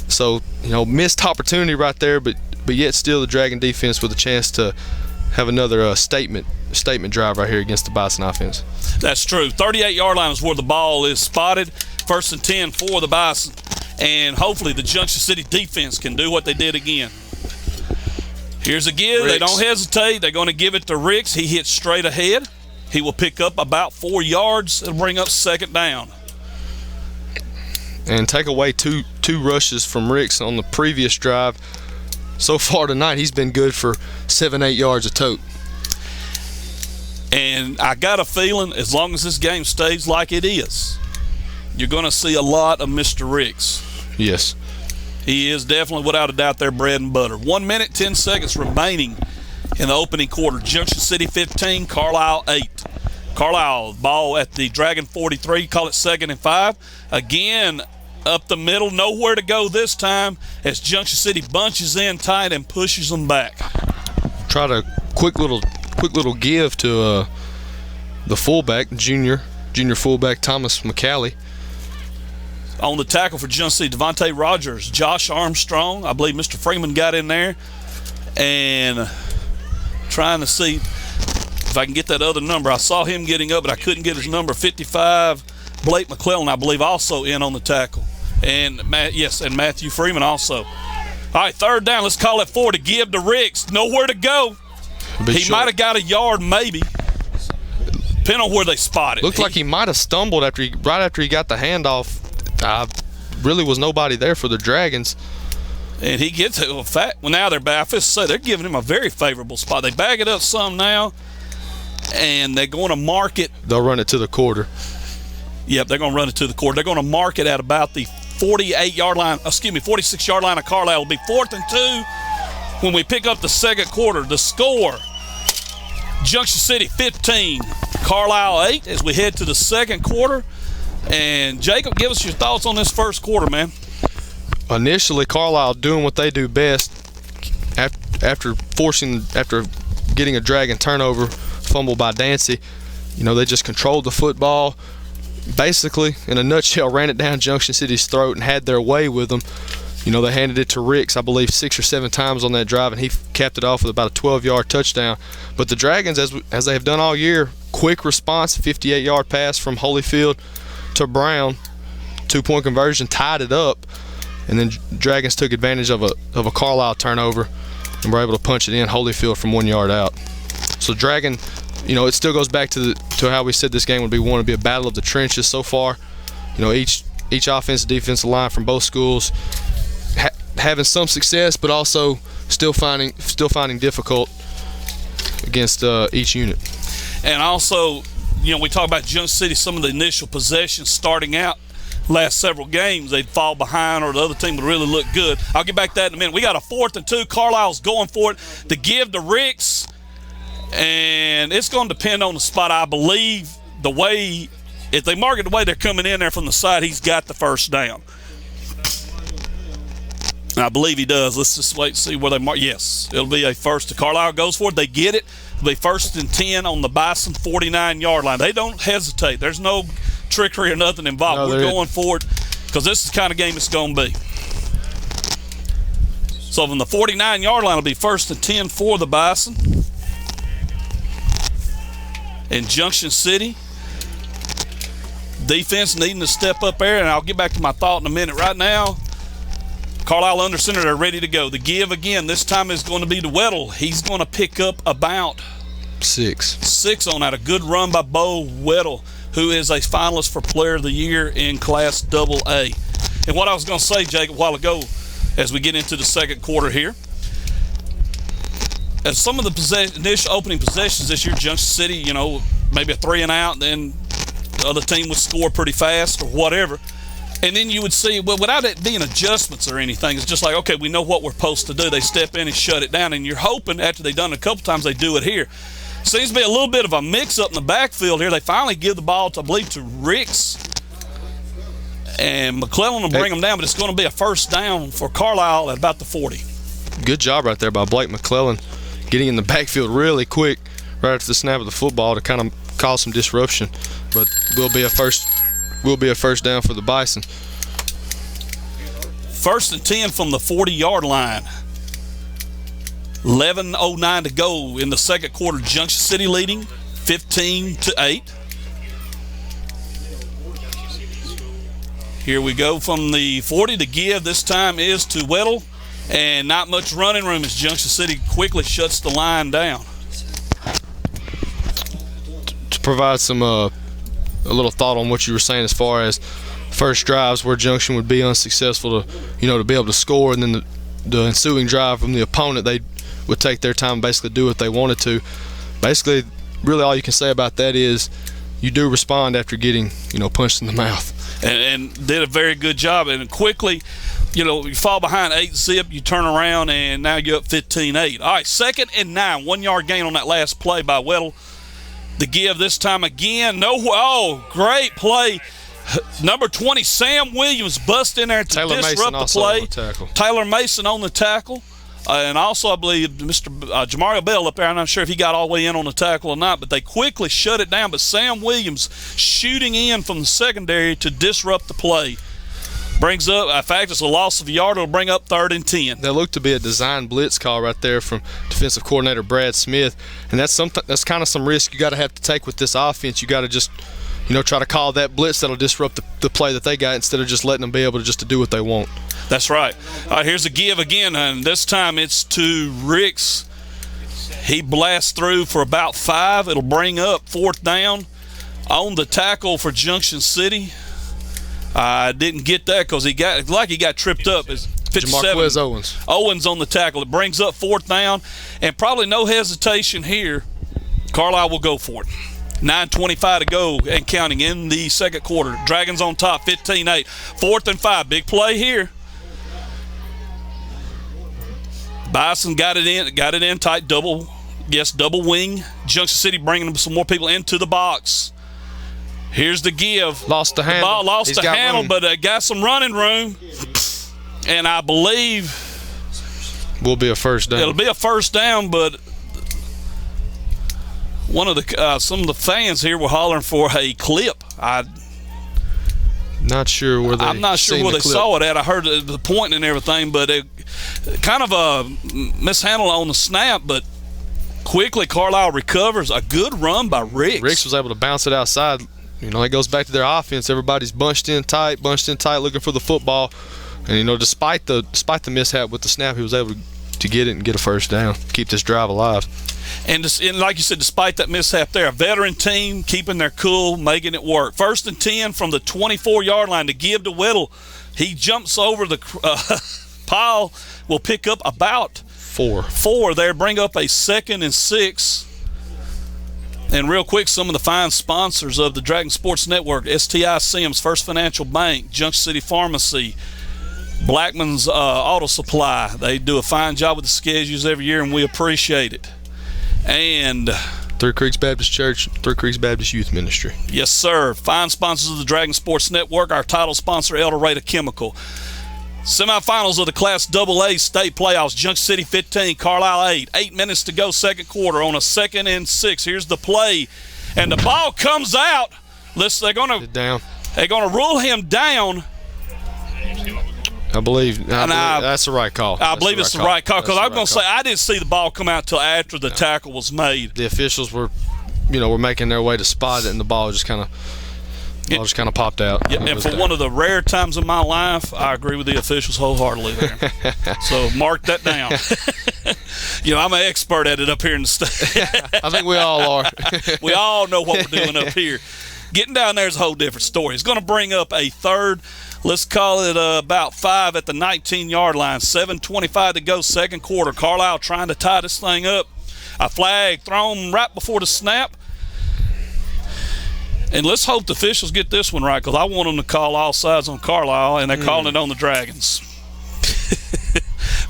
So missed opportunity right there, but yet still the Dragon defense with a chance to have another statement drive right here against the Bison offense. That's true. 38-yard line is where the ball is spotted. First and 10 for the Bison. And hopefully the Junction City defense can do what they did again. Here's a give. Ricks. They don't hesitate. They're going to give it to Ricks. He hits straight ahead. He will pick up about 4 yards. It'll bring up second down. And take away two rushes from Ricks on the previous drive. So far tonight, he's been good for 7-8 yards a tote. And I got a feeling as long as this game stays like it is, you're going to see a lot of Mr. Ricks. Yes. He is definitely, without a doubt, their bread and butter. 1 minute, 10 seconds remaining in the opening quarter. Junction City 15, Carlisle 8. Carlisle, ball at the Dragon 43, call it 2nd and 5. Again, up the middle, nowhere to go this time as Junction City bunches in tight and pushes them back. Tried a quick little give to the fullback, junior fullback Thomas McCallie. On the tackle for Junction City, Devontae Rogers, Josh Armstrong. I believe Mr. Freeman got in there. and trying to see if I can get that other number. I saw him getting up, but I couldn't get his number. 55, Blake McClellan, I believe, also in on the tackle. And Matthew Freeman also. All right, third down. Let's call it 4 to give to Ricks. Nowhere to go. He might have got a yard, maybe, depending on where they spotted. Looked like he might have stumbled right after he got the handoff. Really was nobody there for the Dragons. And he gets it. Well, now they're back. I feel to say they're giving him a very favorable spot. They bag it up some now, and they're going to mark it. They'll run it to the quarter. Yep, they're going to run it to the quarter. They're going to mark it at about the 46-yard line of Carlisle. It'll be 4th and 2 when we pick up the second quarter. The score, Junction City 15, Carlisle 8 as we head to the second quarter. And Jacob, give us your thoughts on this first quarter, man. Initially, Carlisle doing what they do best after getting a Dragon turnover, fumble by Dancy. They just controlled the football. Basically, in a nutshell, ran it down Junction City's throat and had their way with them. They handed it to Ricks, I believe, 6 or 7 times on that drive, and he capped it off with about a 12-yard touchdown. But the Dragons, as they have done all year, quick response, 58-yard pass from Holyfield to Brown, 2-point conversion, tied it up, and then Dragons took advantage of a Carlisle turnover and were able to punch it in Holyfield from 1 yard out. So Dragon, it still goes back to how we said this game would be a battle of the trenches so far. Each offensive defensive line from both schools having some success, but also still finding difficult against each unit. And also, we talk about Junction City, some of the initial possessions starting out last several games, they'd fall behind or the other team would really look good. I'll get back to that in a minute. We got a 4th and 2. Carlisle's going for it to give to Ricks, and it's going to depend on the spot. I believe if they mark it the way they're coming in there from the side, he's got the first down. I believe he does. Let's just wait and see where they mark. Yes, it'll be a first to Carlisle. Goes for it. They get it. It'll be 1st and 10 on the Bison 49-yard line. They don't hesitate. There's no trickery or nothing involved. We're going for it because this is the kind of game it's going to be. So from the 49-yard line, it'll be 1st and 10 for the Bison. In Junction City, defense needing to step up there, and I'll get back to my thought in a minute. Right now, Carlisle under center, they're ready to go. The give again, this time is going to be to Weddle. He's going to pick up about 6 on that. A good run by Bo Weddle, who is a finalist for Player of the Year in Class AA. And what I was going to say, Jake, a while ago, as we get into the second quarter here, as some of the initial opening possessions this year, Junction City, maybe a 3 and out, then the other team would score pretty fast or whatever. And then you would see, well, without it being adjustments or anything, it's just like, okay, we know what we're supposed to do. They step in and shut it down, and you're hoping after they've done it a couple times, they do it here. Seems to be a little bit of a mix-up in the backfield here. They finally give the ball, I believe, to Ricks. And McClellan will bring them down, but it's going to be a first down for Carlisle at about the 40. Good job right there by Blake McClellan, getting in the backfield really quick right after the snap of the football to kind of cause some disruption. But will be a first down for the Bison. 1st and 10 from the 40-yard line. 11:09 to go in the second quarter. Junction City leading 15-8. Here we go from the 40 to give. This time is to Weddle, and not much running room as Junction City quickly shuts the line down. To provide some a little thought on what you were saying as far as first drives where Junction would be unsuccessful to be able to score, and then the ensuing drive from the opponent, they would take their time and basically do what they wanted to. Basically, really all you can say about that is you do respond after getting punched in the mouth. And did a very good job. And quickly, you fall behind 8-zip, you turn around, and now you're up 15-8. All right, 2nd and 9, 1 yard gain on that last play by Weddle. The give this time again. Great play. Number 20, Sam Williams, bust in there to disrupt the play. Taylor Mason on the tackle. And also, I believe, Mr. Jamario Bell up there, I'm not sure if he got all the way in on the tackle or not, but they quickly shut it down. But Sam Williams shooting in from the secondary to disrupt the play. Brings up, in fact, it's a loss of a yard. It'll bring up 3rd and 10. That looked to be a design blitz call right there from defensive coordinator Brad Smith, and that's kind of some risk you got to have to take with this offense. You got to just, try to call that blitz that'll disrupt the play that they got instead of just letting them be able to do what they want. That's right. All right, here's a give again, and this time it's to Ricks. He blasts through for about 5. It'll bring up 4th down on the tackle for Junction City. I didn't get that because he got tripped up. It's 57. Jamarquez Owens. Owens on the tackle. It brings up 4th down, and probably no hesitation here. Carlisle will go for it. 9:25 to go and counting in the second quarter. Dragons on top, 15-8. 4th and 5. Big play here. Bison got it in tight, double wing. Junction City bringing some more people into the box. Here's the give. Lost the handle. Ball lost the handle, but got some running room. And I believe will be a first down. It'll be a first down, but some of the fans here were hollering for a clip. I'm not sure where they saw it at. I heard the point and everything, but it kind of a mishandle on the snap, but quickly Carlisle recovers. A good run by Ricks. Ricks was able to bounce it outside. It goes back to their offense. Everybody's bunched in tight, looking for the football. And, despite the mishap with the snap, he was able to get it and get a first down, keep this drive alive. And like you said, despite that mishap there, a veteran team keeping their cool, making it work. 1st and 10 from the 24-yard line to give to Whittle. He jumps over the pile. Will pick up about 4 there. Bring up a 2nd and 6. And real quick, some of the fine sponsors of the Dragon Sports Network: STI Sims, First Financial Bank, Junction City Pharmacy, Blackman's Auto Supply. They do a fine job with the schedules every year, and we appreciate it. And Three Creeks Baptist Church, Three Creeks Baptist Youth Ministry. Yes, sir. Fine sponsors of the Dragon Sports Network. Our title sponsor, El Dorado Chemical. Semifinals of the Class AA state playoffs. Junction City 15, Carlisle 8. 8 minutes to go, second quarter on a 2nd and 6. Here's the play, and the ball comes out. They're gonna rule him down. I believe that's the right call. I believe it's the right call because I was going to say I didn't see the ball come out until after the tackle was made. The officials were making their way to spot it, and the ball just kind of popped out. Yeah, and for one of the rare times in my life, I agree with the officials wholeheartedly there. So mark that down. I'm an expert at it up here in the state. I think we all are. We all know what we're doing up here. Getting down there is a whole different story. It's going to bring up a 3rd. Let's call it about 5 at the 19-yard line. 7:25 to go, second quarter. Carlisle trying to tie this thing up. A flag thrown right before the snap. And let's hope the officials get this one right because I want them to call all sides on Carlisle, and they're calling it on the Dragons.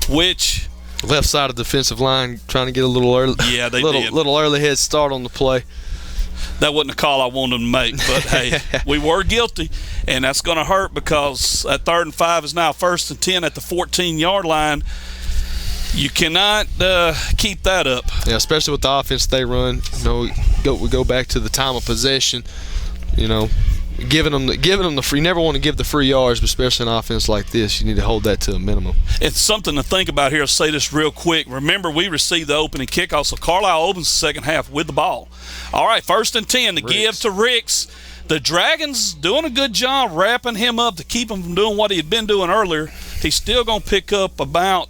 Which left side of the defensive line trying to get a little early. Yeah, they did. Little early head start on the play. That wasn't a call I wanted them to make, but hey, we were guilty, and that's going to hurt because that 3rd and 5 is now 1st and 10 at the 14-yard line. You cannot keep that up. Yeah, especially with the offense they run. We go back to the time of possession. Giving them the free. You never want to give the free yards, but especially in an offense like this, you need to hold that to a minimum. It's something to think about here. I'll say this real quick. Remember, we received the opening kickoff, so Carlisle opens the second half with the ball. All right, 1st and 10 to give to Ricks. The Dragons doing a good job wrapping him up to keep him from doing what he had been doing earlier. He's still going to pick up about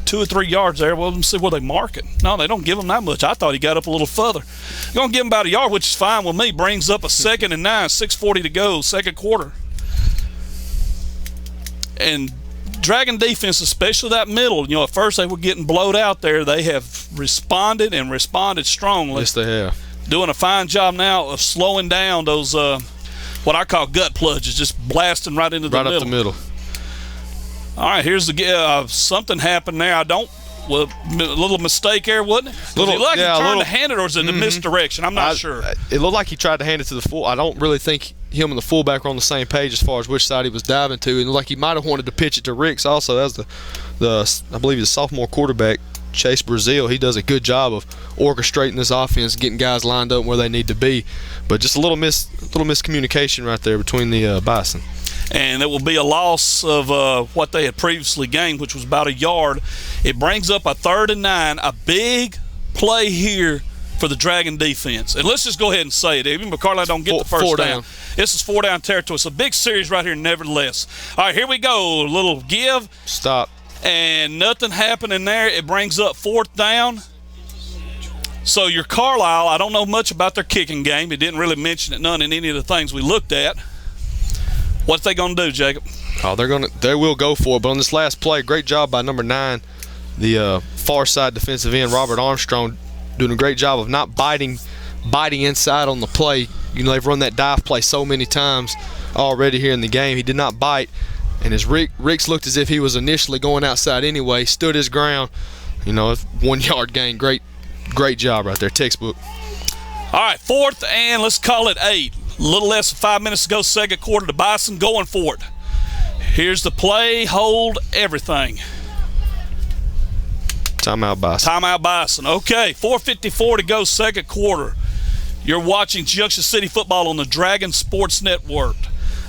2 or 3 yards there. Well, let's see where they mark it. No, they don't give him that much. I thought he got up a little further. They're going to give him about a yard, which is fine with me. Brings up a 2nd and 9, 6:40 to go, second quarter. And Dragon defense, especially that middle, at first they were getting blowed out there. They have responded and responded strongly. Yes, they have. Doing a fine job now of slowing down those what I call gut plunges, just blasting right into the middle. Right up the middle. All right, here's the something happened there. A little mistake there, wasn't it? Was he trying to hand it, or was it a misdirection? I'm not sure. It looked like he tried to hand it to the full. I don't really think him and the fullback were on the same page as far as which side he was diving to. And like he might have wanted to pitch it to Ricks also. That's I believe the sophomore quarterback, Chase Brazil. He does a good job of orchestrating this offense, getting guys lined up where they need to be. But just a little miscommunication right there between the Bison. and it will be a loss of what they had previously gained, which was about a yard. It brings up a 3rd and 9, a big play here for the Dragon defense. And let's just go ahead and say it. Even if Carlisle don't get the first down, this is 4-down territory. It's a big series right here, nevertheless. All right, here we go. A little give. Stop. And nothing happening there. It brings up 4th down. So your Carlisle, I don't know much about their kicking game. It didn't really mention it none in any of the things we looked at. What's they going to do, Jacob? Oh, they will go for it. But on this last play, great job by number 9, the far side defensive end, Robert Armstrong, doing a great job of not biting inside on the play. You know, they've run that dive play so many times already here in the game. He did not bite, and as Ricks looked as if he was initially going outside anyway, stood his ground. You know, 1 yard gain. Great job right there, textbook. All right, 4th and let's call it 8. A little less than 5 minutes to go, second quarter. The Bison going for it. Here's the play, hold, everything. Timeout Bison. Timeout Bison. Okay, 4:54 to go, second quarter. You're watching Junction City football on the Dragon Sports Network.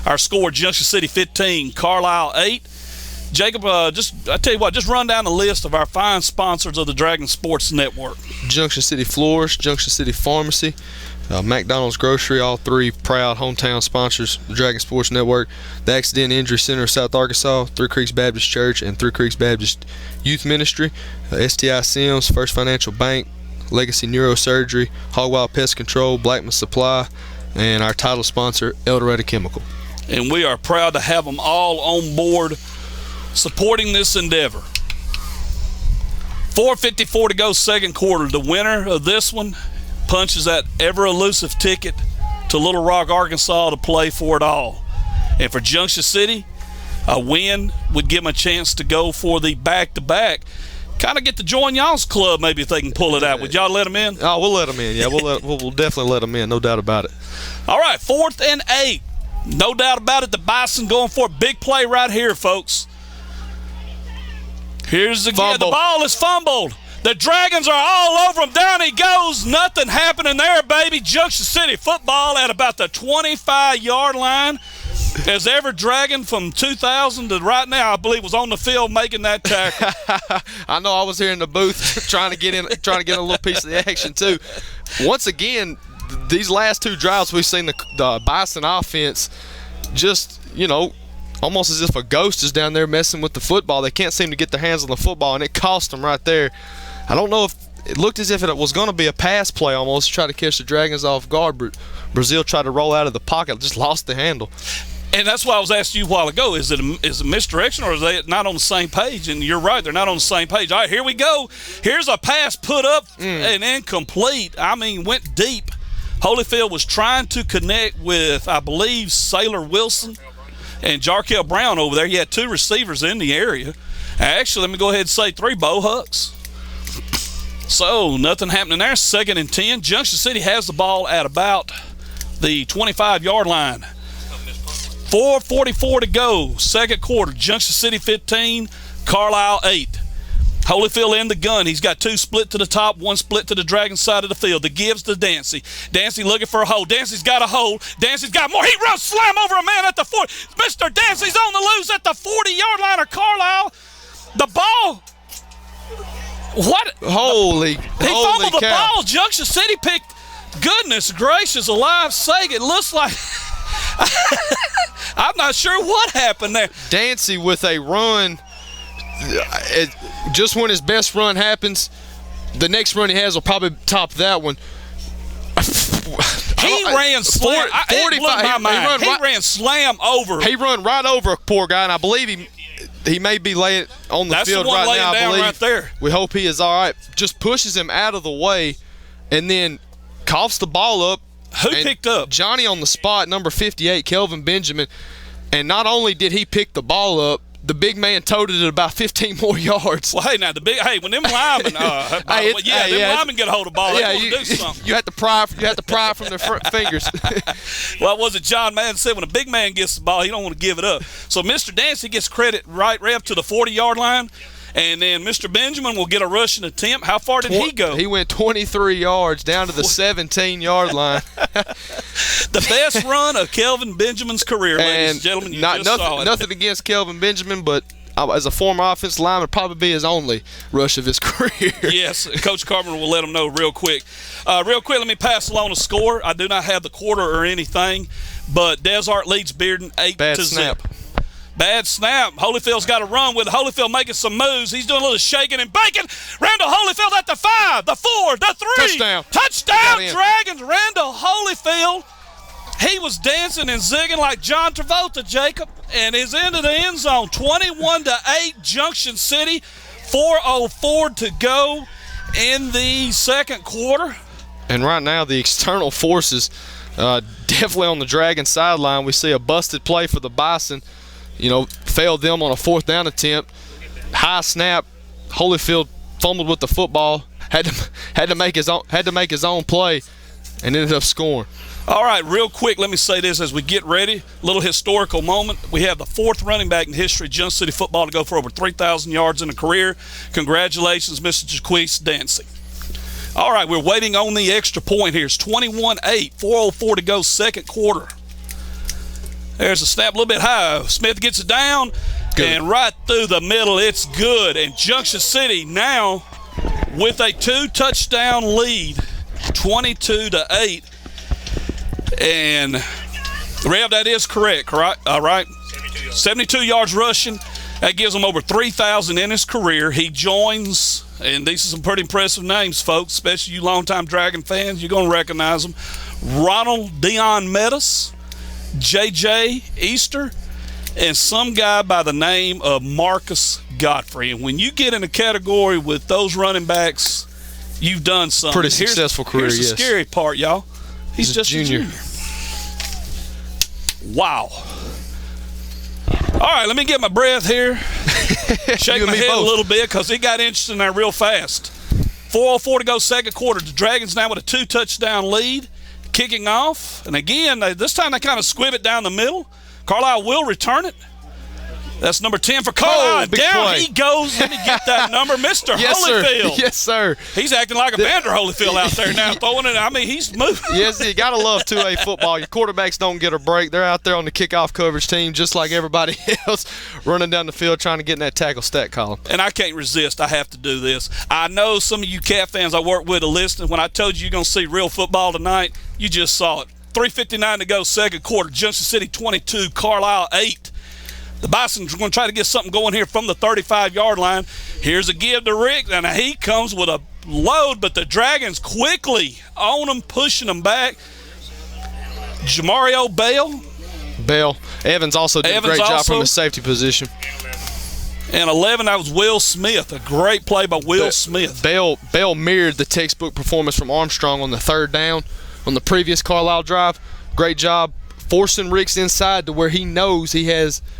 Our score, Junction City 15, Carlisle 8. Jacob, I tell you what, just run down the list of our fine sponsors of the Dragon Sports Network. Junction City Floors, Junction City Pharmacy, McDonald's Grocery, all 3 proud hometown sponsors of the Dragon Sports Network. The Accident Injury Center of South Arkansas, Three Creeks Baptist Church, and Three Creeks Baptist Youth Ministry. STI Sims, First Financial Bank, Legacy Neurosurgery, Hog Wild Pest Control, Blackman Supply, and our title sponsor, Eldorado Chemical. And we are proud to have them all on board supporting this endeavor. 4:54 to go, second quarter. The winner of this one punches that ever-elusive ticket to Little Rock, Arkansas to play for it all. And for Junction City, a win would give them a chance to go for the back-to-back. Kind of get to join y'all's club maybe if they can pull it out. Would y'all let them in? Oh, we'll let them in. Yeah, we'll definitely let them in, no doubt about it. All right, 4th and 8. No doubt about it, the Bison going for a big play right here, folks. Here's the ball is fumbled. The Dragons are all over him. Down he goes. Nothing happening there, baby. Junction City football at about the 25-yard line. As ever Dragon from 2000 to right now, I believe, was on the field making that tackle. I know I was here in the booth trying to get a little piece of the action too. Once again, these last 2 drives we've seen the Bison offense just, you know, almost as if a ghost is down there messing with the football. They can't seem to get their hands on the football, and it cost them right there. I don't know if it looked as if it was going to be a pass play almost to try to catch the Dragons off guard, but Brazil tried to roll out of the pocket, just lost the handle. And that's why I was asking you a while ago, is it a misdirection or is they not on the same page? And you're right, they're not on the same page. All right, here we go. Here's a pass put up and incomplete. I mean, went deep. Holyfield was trying to connect with, I believe, Sailor Wilson and Jarkel Brown over there. He had 2 receivers in the area. Actually, let me go ahead and say 3 Bo Hucks. So, nothing happening there. 2nd and 10. Junction City has the ball at about the 25-yard line. 4:44 to go. Second quarter. Junction City 15, Carlisle 8. Holyfield in the gun. He's got 2 split to the top, 1 split to the Dragon side of the field. The gives to Dancy. Dancy looking for a hole. Dancy's got a hole. Dancy's got more. He runs slam over a man at the 40. Mr. Dancy's on the loose at the 40-yard line of Carlisle. The ball. What? Holy fumbled the cow. ball. Junction City picked. Goodness gracious, alive sake. It looks like I'm not sure what happened there. Dancy with a run. Just when his best run happens, the next run he has will probably top that one. He ran slam. It blew my mind. He ran slam over. He run right over a poor guy, and I believe he may be laying on the field right now. I believe. Right there. We hope he is all right. Just pushes him out of the way, and then coughs the ball up. Who picked up? Johnny on the spot, number 58, Kelvin Benjamin. And not only did he pick the ball up, the big man toted it about 15 more yards. Well, hey, now when them linemen, linemen get a hold of the ball, they want to do something. You have to pry from their fingers. Well, was it John Madden said when a big man gets the ball, he don't want to give it up. So Mr. Dancy gets credit right up to the 40-yard line, And then Mr. Benjamin will get a rushing attempt. How far did he go? He went 23 yards down to the 17-yard line. The best run of Kelvin Benjamin's career, ladies and gentlemen. You just saw it. Nothing against Kelvin Benjamin, but as a former offensive lineman, it'd probably be his only rush of his career. Yes, Coach Carpenter will let him know real quick. Let me pass along a score. I do not have the quarter or anything, but Desart leads Bearden 8-0. Bad snap. Holyfield's got to run with it. Holyfield making some moves. He's doing a little shaking and baking. Randall Holyfield at the 5, the 4, the 3. Touchdown, Dragons. Randall Holyfield. He was dancing and zigging like John Travolta, Jacob, and is into the end zone. 21-8, Junction City. 4:04 to go in the second quarter. And right now, the external forces definitely on the Dragon sideline. We see a busted play for the Bison. Failed them on a 4th down attempt. High snap. Holyfield fumbled with the football. Had to make his own play, and ended up scoring. All right, real quick, let me say this as we get ready. Little historical moment. We have the 4th running back in history of Junction City football to go for over 3,000 yards in a career. Congratulations, Mr. Jaquise Dancing. All right, we're waiting on the extra point here. It's 21-8, 4:04 to go, second quarter. There's a snap a little bit high. Smith gets it down, and right through the middle, it's good. And Junction City now with a 2-touchdown lead, 22-8. And, Rev, that is correct, all right? 72 yards rushing. That gives him over 3,000 in his career. He joins, and these are some pretty impressive names, folks, especially you longtime Dragon fans. You're going to recognize them. Ronald Dion Metis, J.J. Easter, and some guy by the name of Marcus Godfrey. And when you get in a category with those running backs, you've done something. Pretty successful career, here's the scary part, y'all. He's just a junior. Wow. All right, let me get my breath here. Shake my head a little bit because it got interesting there real fast. 4:04 to go, second quarter. The Dragons now with a 2-touchdown lead. Kicking off, and again, this time they kind of squib it down the middle. Carlisle will return it. That's number 10 for Carlisle. Down he goes. Let me get that number, Mr. Holyfield. Sir. Yes, sir. He's acting like a Vander Holyfield out there now, throwing it. I mean, he's moving. Yes, you got to love 2A football. Your quarterbacks don't get a break. They're out there on the kickoff coverage team just like everybody else, running down the field trying to get in that tackle stat column. And I can't resist. I have to do this. I know some of you Cat fans I work with are listening. When I told you you're going to see real football tonight, you just saw it. 3:59 to go, second quarter. Junction City 22, Carlisle 8. The Bison's going to try to get something going here from the 35-yard line. Here's a give to Rick, and he comes with a load, but the Dragons quickly on him, pushing him back. Jamario Bell. Evans also did a great job from the safety position. And 11, that was Will Smith. A great play by Will Smith. Bell mirrored the textbook performance from Armstrong on the 3rd down on the previous Carlisle drive. Great job forcing Ricks inside to where he knows he has –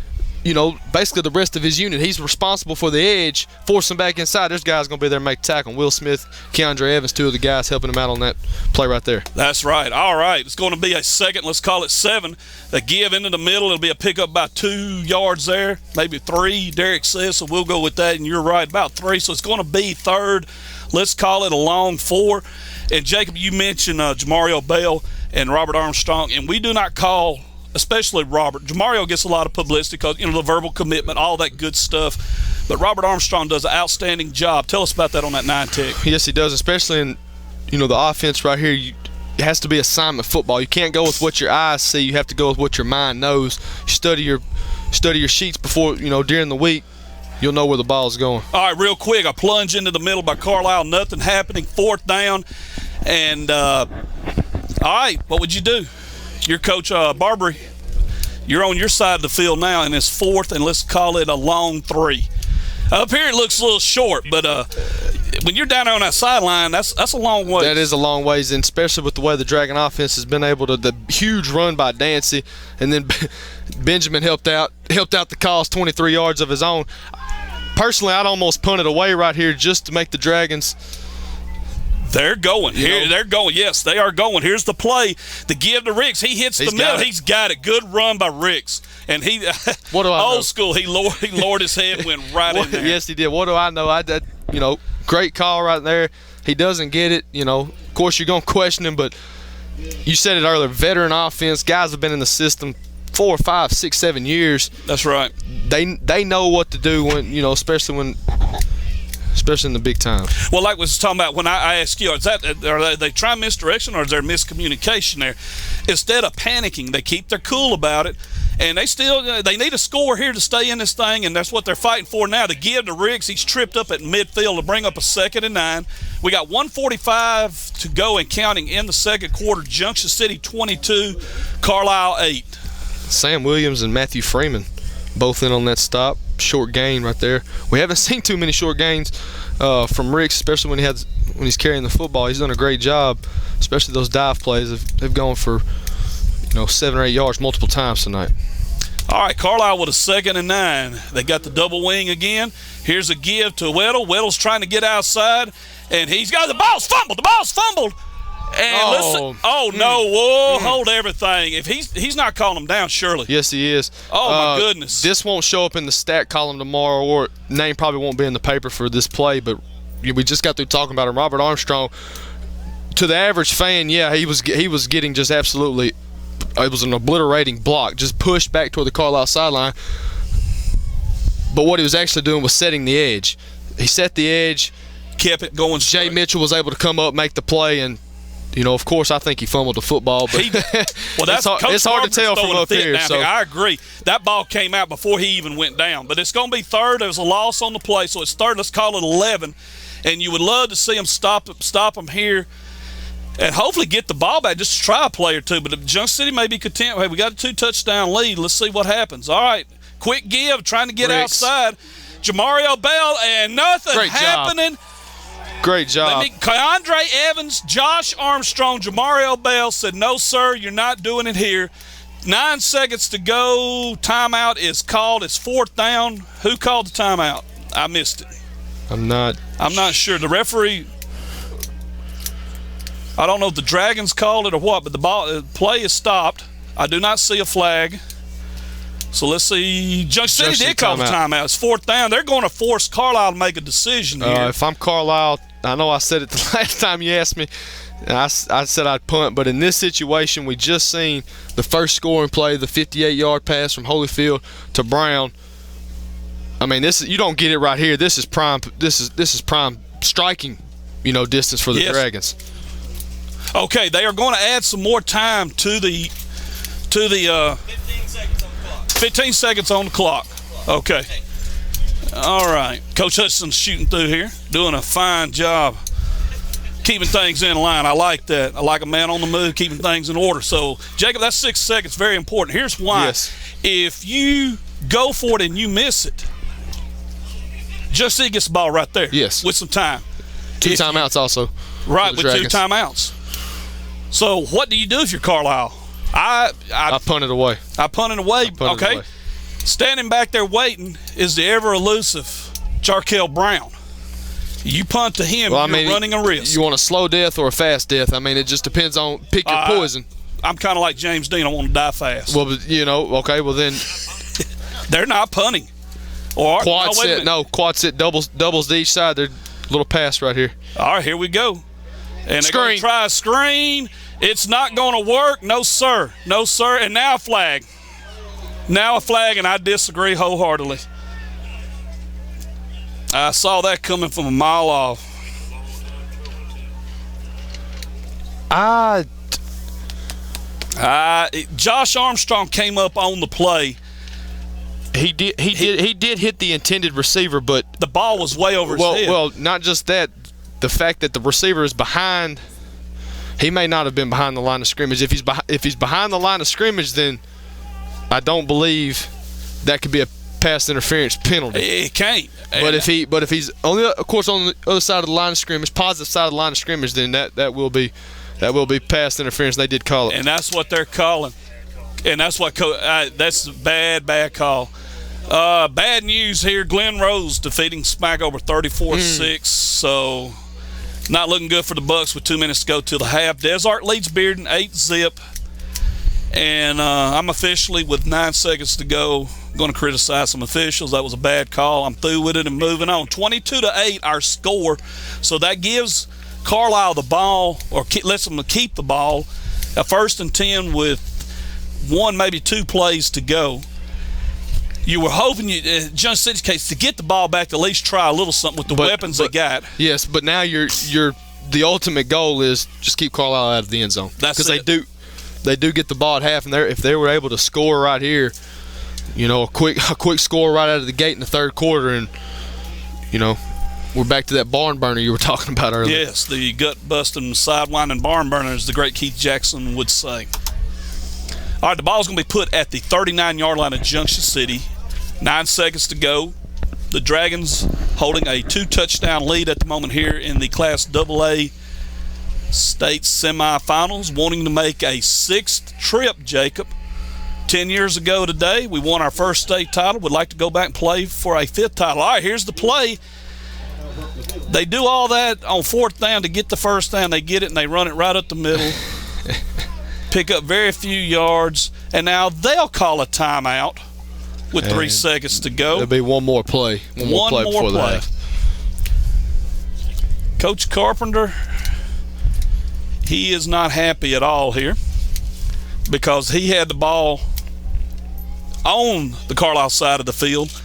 basically the rest of his unit. He's responsible for the edge, force him back inside. There's guys going to be there to make the tackle. Will Smith, Keandre Evans, 2 of the guys helping him out on that play right there. That's right. All right. It's going to be a second, let's call it 7. The give into the middle. It'll be a pickup about 2 yards there, maybe 3, Derek says, so we'll go with that, and you're right, about 3. So it's going to be 3rd. Let's call it a long 4. And, Jacob, you mentioned Jamario Bell and Robert Armstrong, and we do not call – especially Robert. Jamario gets a lot of publicity because, the verbal commitment, all that good stuff. But Robert Armstrong does an outstanding job. Tell us about that on that 9-tick. Yes, he does, especially in, the offense right here. It has to be assignment football. You can't go with what your eyes see. You have to go with what your mind knows. You study your sheets before, during the week. You'll know where the ball's going. All right, real quick, a plunge into the middle by Carlisle. Nothing happening. 4th down. And, all right, what would you do? Your coach, Barbary, you're on your side of the field now, and it's 4th, and let's call it a long 3. Up here it looks a little short, but when you're down there on that sideline, that's a long way. That is a long ways, and especially with the way the Dragon offense has been able to, the huge run by Dancy, and then Benjamin helped out the cause, 23 yards of his own. Personally, I'd almost punt it away right here just to make the Dragons. They're going. They're going. Yes, they are going. Here's the play. The give to Ricks. He hits the middle. He's got it. Good run by Ricks. And he, What do I know? old school, he lowered his head, went right in there. Yes, he did. What do I know? Great call right there. He doesn't get it. Of course, you're going to question him, but you said it earlier, veteran offense. Guys have been in the system 4, 5, 6, 7 years. That's right. They know what to do when, especially in the big time. Well, like we was talking about when I asked you, are they trying misdirection or is there miscommunication there? Instead of panicking, they keep their cool about it, and they need a score here to stay in this thing, and that's what they're fighting for now. To give to Riggs, he's tripped up at midfield to bring up a 2nd and 9. We got 1:45 to go and counting in the second quarter. Junction City 22, Carlisle 8. Sam Williams and Matthew Freeman both in on that stop. Short gain right there. We haven't seen too many short gains from Riggs, especially when he's carrying the football. He's done a great job, especially those dive plays. They've gone for 7 or 8 yards multiple times tonight. All right, Carlisle with a 2nd and 9. They got the double wing again. Here's a give to Weddle. Weddle's trying to get outside, and he's got the ball's fumbled. The ball's fumbled. And listen, no, whoa, hold everything. If he's not calling him down, surely. Yes, he is. Oh, my goodness. This won't show up in the stat column tomorrow, or name probably won't be in the paper for this play, but we just got through talking about him. Robert Armstrong, to the average fan, yeah, he was getting just absolutely, it was an obliterating block, just pushed back toward the Carlisle sideline. But what he was actually doing was setting the edge. He set the edge. Kept it going straight. Jay Mitchell was able to come up, make the play, and of course, I think he fumbled the football, but it's hard to tell from up here. So I agree. That ball came out before he even went down. But it's going to be 3rd. There's a loss on the play, so it's 3rd. Let's call it 11. And you would love to see him stop him here and hopefully get the ball back, just to try a play or two. But Junction City may be content. Hey, we got a 2-touchdown lead. Let's see what happens. All right, quick give, trying to get outside. Jamario Bell, and nothing happening. Great job. Keandre Evans, Josh Armstrong, Jamario Bell said, no, sir, you're not doing it here. 9 seconds to go. Timeout is called. It's 4th down. Who called the timeout? I missed it. I'm not sure. The referee, I don't know if the Dragons called it or what, but the play is stopped. I do not see a flag. So let's see. Junction City did call the timeout. It's 4th down. They're going to force Carlisle to make a decision here. If I'm Carlisle, I know I said it the last time you asked me. I said I'd punt, but in this situation, we just seen the first scoring play, the 58-yard pass from Holyfield to Brown. I mean, you don't get it right here. This is prime. This is prime striking, distance for the Dragons. Okay, they are going to add some more time to the 15 seconds on the clock. Okay. All right. Coach Hudson's shooting through here, doing a fine job keeping things in line. I like that. I like a man on the move, keeping things in order. So, Jacob, that's 6 seconds. Very important. Here's why. Yes. If you go for it and you miss it, Just City gets the ball right there. Yes. With some time. 2 timeouts also. Right, with Dragons. 2 timeouts. So, what do you do if you're Carlisle? I punt it away. Okay. Standing back there waiting is the ever-elusive Jarkel Brown. You punt to him, you're running a risk. You want a slow death or a fast death? I mean, it just depends on – pick your poison. I'm kind of like James Dean. I want to die fast. Well, okay, well then – they're not punting. Or quad sit, doubles to each side. They're a little pass right here. All right, here we go. And they're going to try a screen. It's not going to work. No, sir. No, sir. And now a flag. And I disagree wholeheartedly. I saw that coming from a mile off. Josh Armstrong came up on the play. He did hit the intended receiver, but the ball was way over his head. Well, not just that. The fact that the receiver is behind, he may not have been behind the line of scrimmage. If he's behind the line of scrimmage, then I don't believe that could be a pass interference penalty. It can't. But if he's on the other side of the line of scrimmage, positive side of the line of scrimmage, then that will be pass interference. They did call it, and that's what they're calling. And that's what that's a bad call. Bad news here. Glen Rose defeating Smackover 34-6. So not looking good for the Bucks with 2 minutes to go till the half. Desart leads Bearden 8-zip. And I'm officially, with 9 seconds to go, going to criticize some officials. That was a bad call. I'm through with it and moving on. 22-8, our score. So that gives Carlisle the ball, or lets them keep the ball. A 1st and 10 with 1, maybe 2 plays to go. You were hoping, Junction City's case, to get the ball back, to at least try a little something with the weapons they got. Yes, but now the ultimate goal is just keep Carlisle out of the end zone. That's it. Because they do get the ball at half, and if they were able to score right here, a quick score right out of the gate in the 3rd quarter, and we're back to that barn burner you were talking about earlier. Yes, the gut-busting, sidewinding barn burner, as the great Keith Jackson would say. All right, the ball's going to be put at the 39-yard line of Junction City. 9 seconds to go. The Dragons holding a 2-touchdown lead at the moment here in the Class AA state semifinals, wanting to make a 6th trip, Jacob. 10 years ago today, we won our 1st state title. Would like to go back and play for a 5th title. All right, here's the play. They do all that on 4th down to get the 1st down. They get it, and they run it right up the middle. Pick up very few yards, and now they'll call a timeout with 3 seconds to go. There'll be one more play. One more play before the half. Coach Carpenter, he is not happy at all here, because he had the ball on the Carlisle side of the field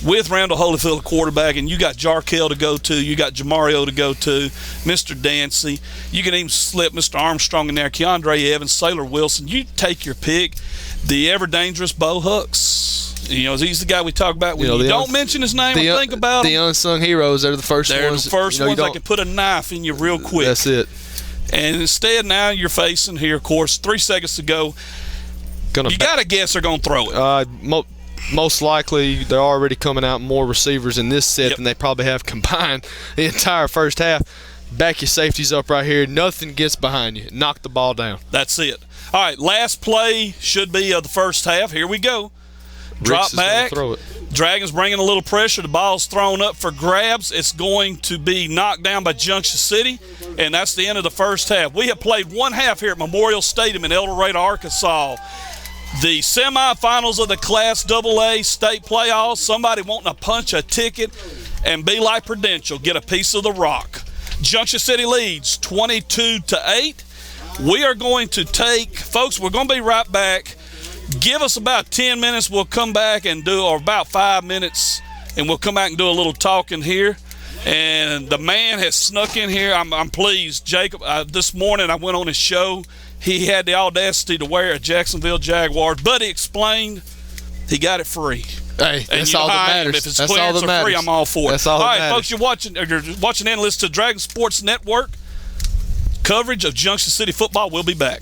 with Randall Holyfield, quarterback, and you got Jarkel to go to, you got Jamario to go to, Mr. Dancy. You can even slip Mr. Armstrong in there, Keandre Evans, Sailor Wilson. You take your pick. The ever-dangerous Bo Hooks. He's the guy we talk about. When you don't mention his name or think about him. The unsung heroes, they're the first ones. They're the first ones that can put a knife in you real quick. That's it. And instead, now you're facing here, of course, 3 seconds to go. You got to guess they're going to throw it. Most likely, they're already coming out more receivers in this set than they probably have combined the entire first half. Back your safeties up right here. Nothing gets behind you. Knock the ball down. That's it. All right, last play should be of the first half. Here we go. Drop back. Throw it. Dragons bringing a little pressure. The ball's thrown up for grabs. It's going to be knocked down by Junction City, and that's the end of the first half. We have played 1 half here at Memorial Stadium in El Dorado, Arkansas. The semifinals of the Class AA state playoffs. Somebody wanting to punch a ticket and be like Prudential, get a piece of the rock. Junction City leads 22-8. We are going to take, folks, we're going to be right back. Give us about 10 minutes. We'll come back and or about 5 minutes, and we'll come back and do a little talking here. And the man has snuck in here. I'm pleased. Jacob, this morning I went on his show. He had the audacity to wear a Jacksonville Jaguars, but he explained he got it free. Hey, that's all that matters. If it's clearance or free, I'm all for it. That's all that matters. Folks, you're watching and listening to Dragon Sports Network. Coverage of Junction City football. We'll be back.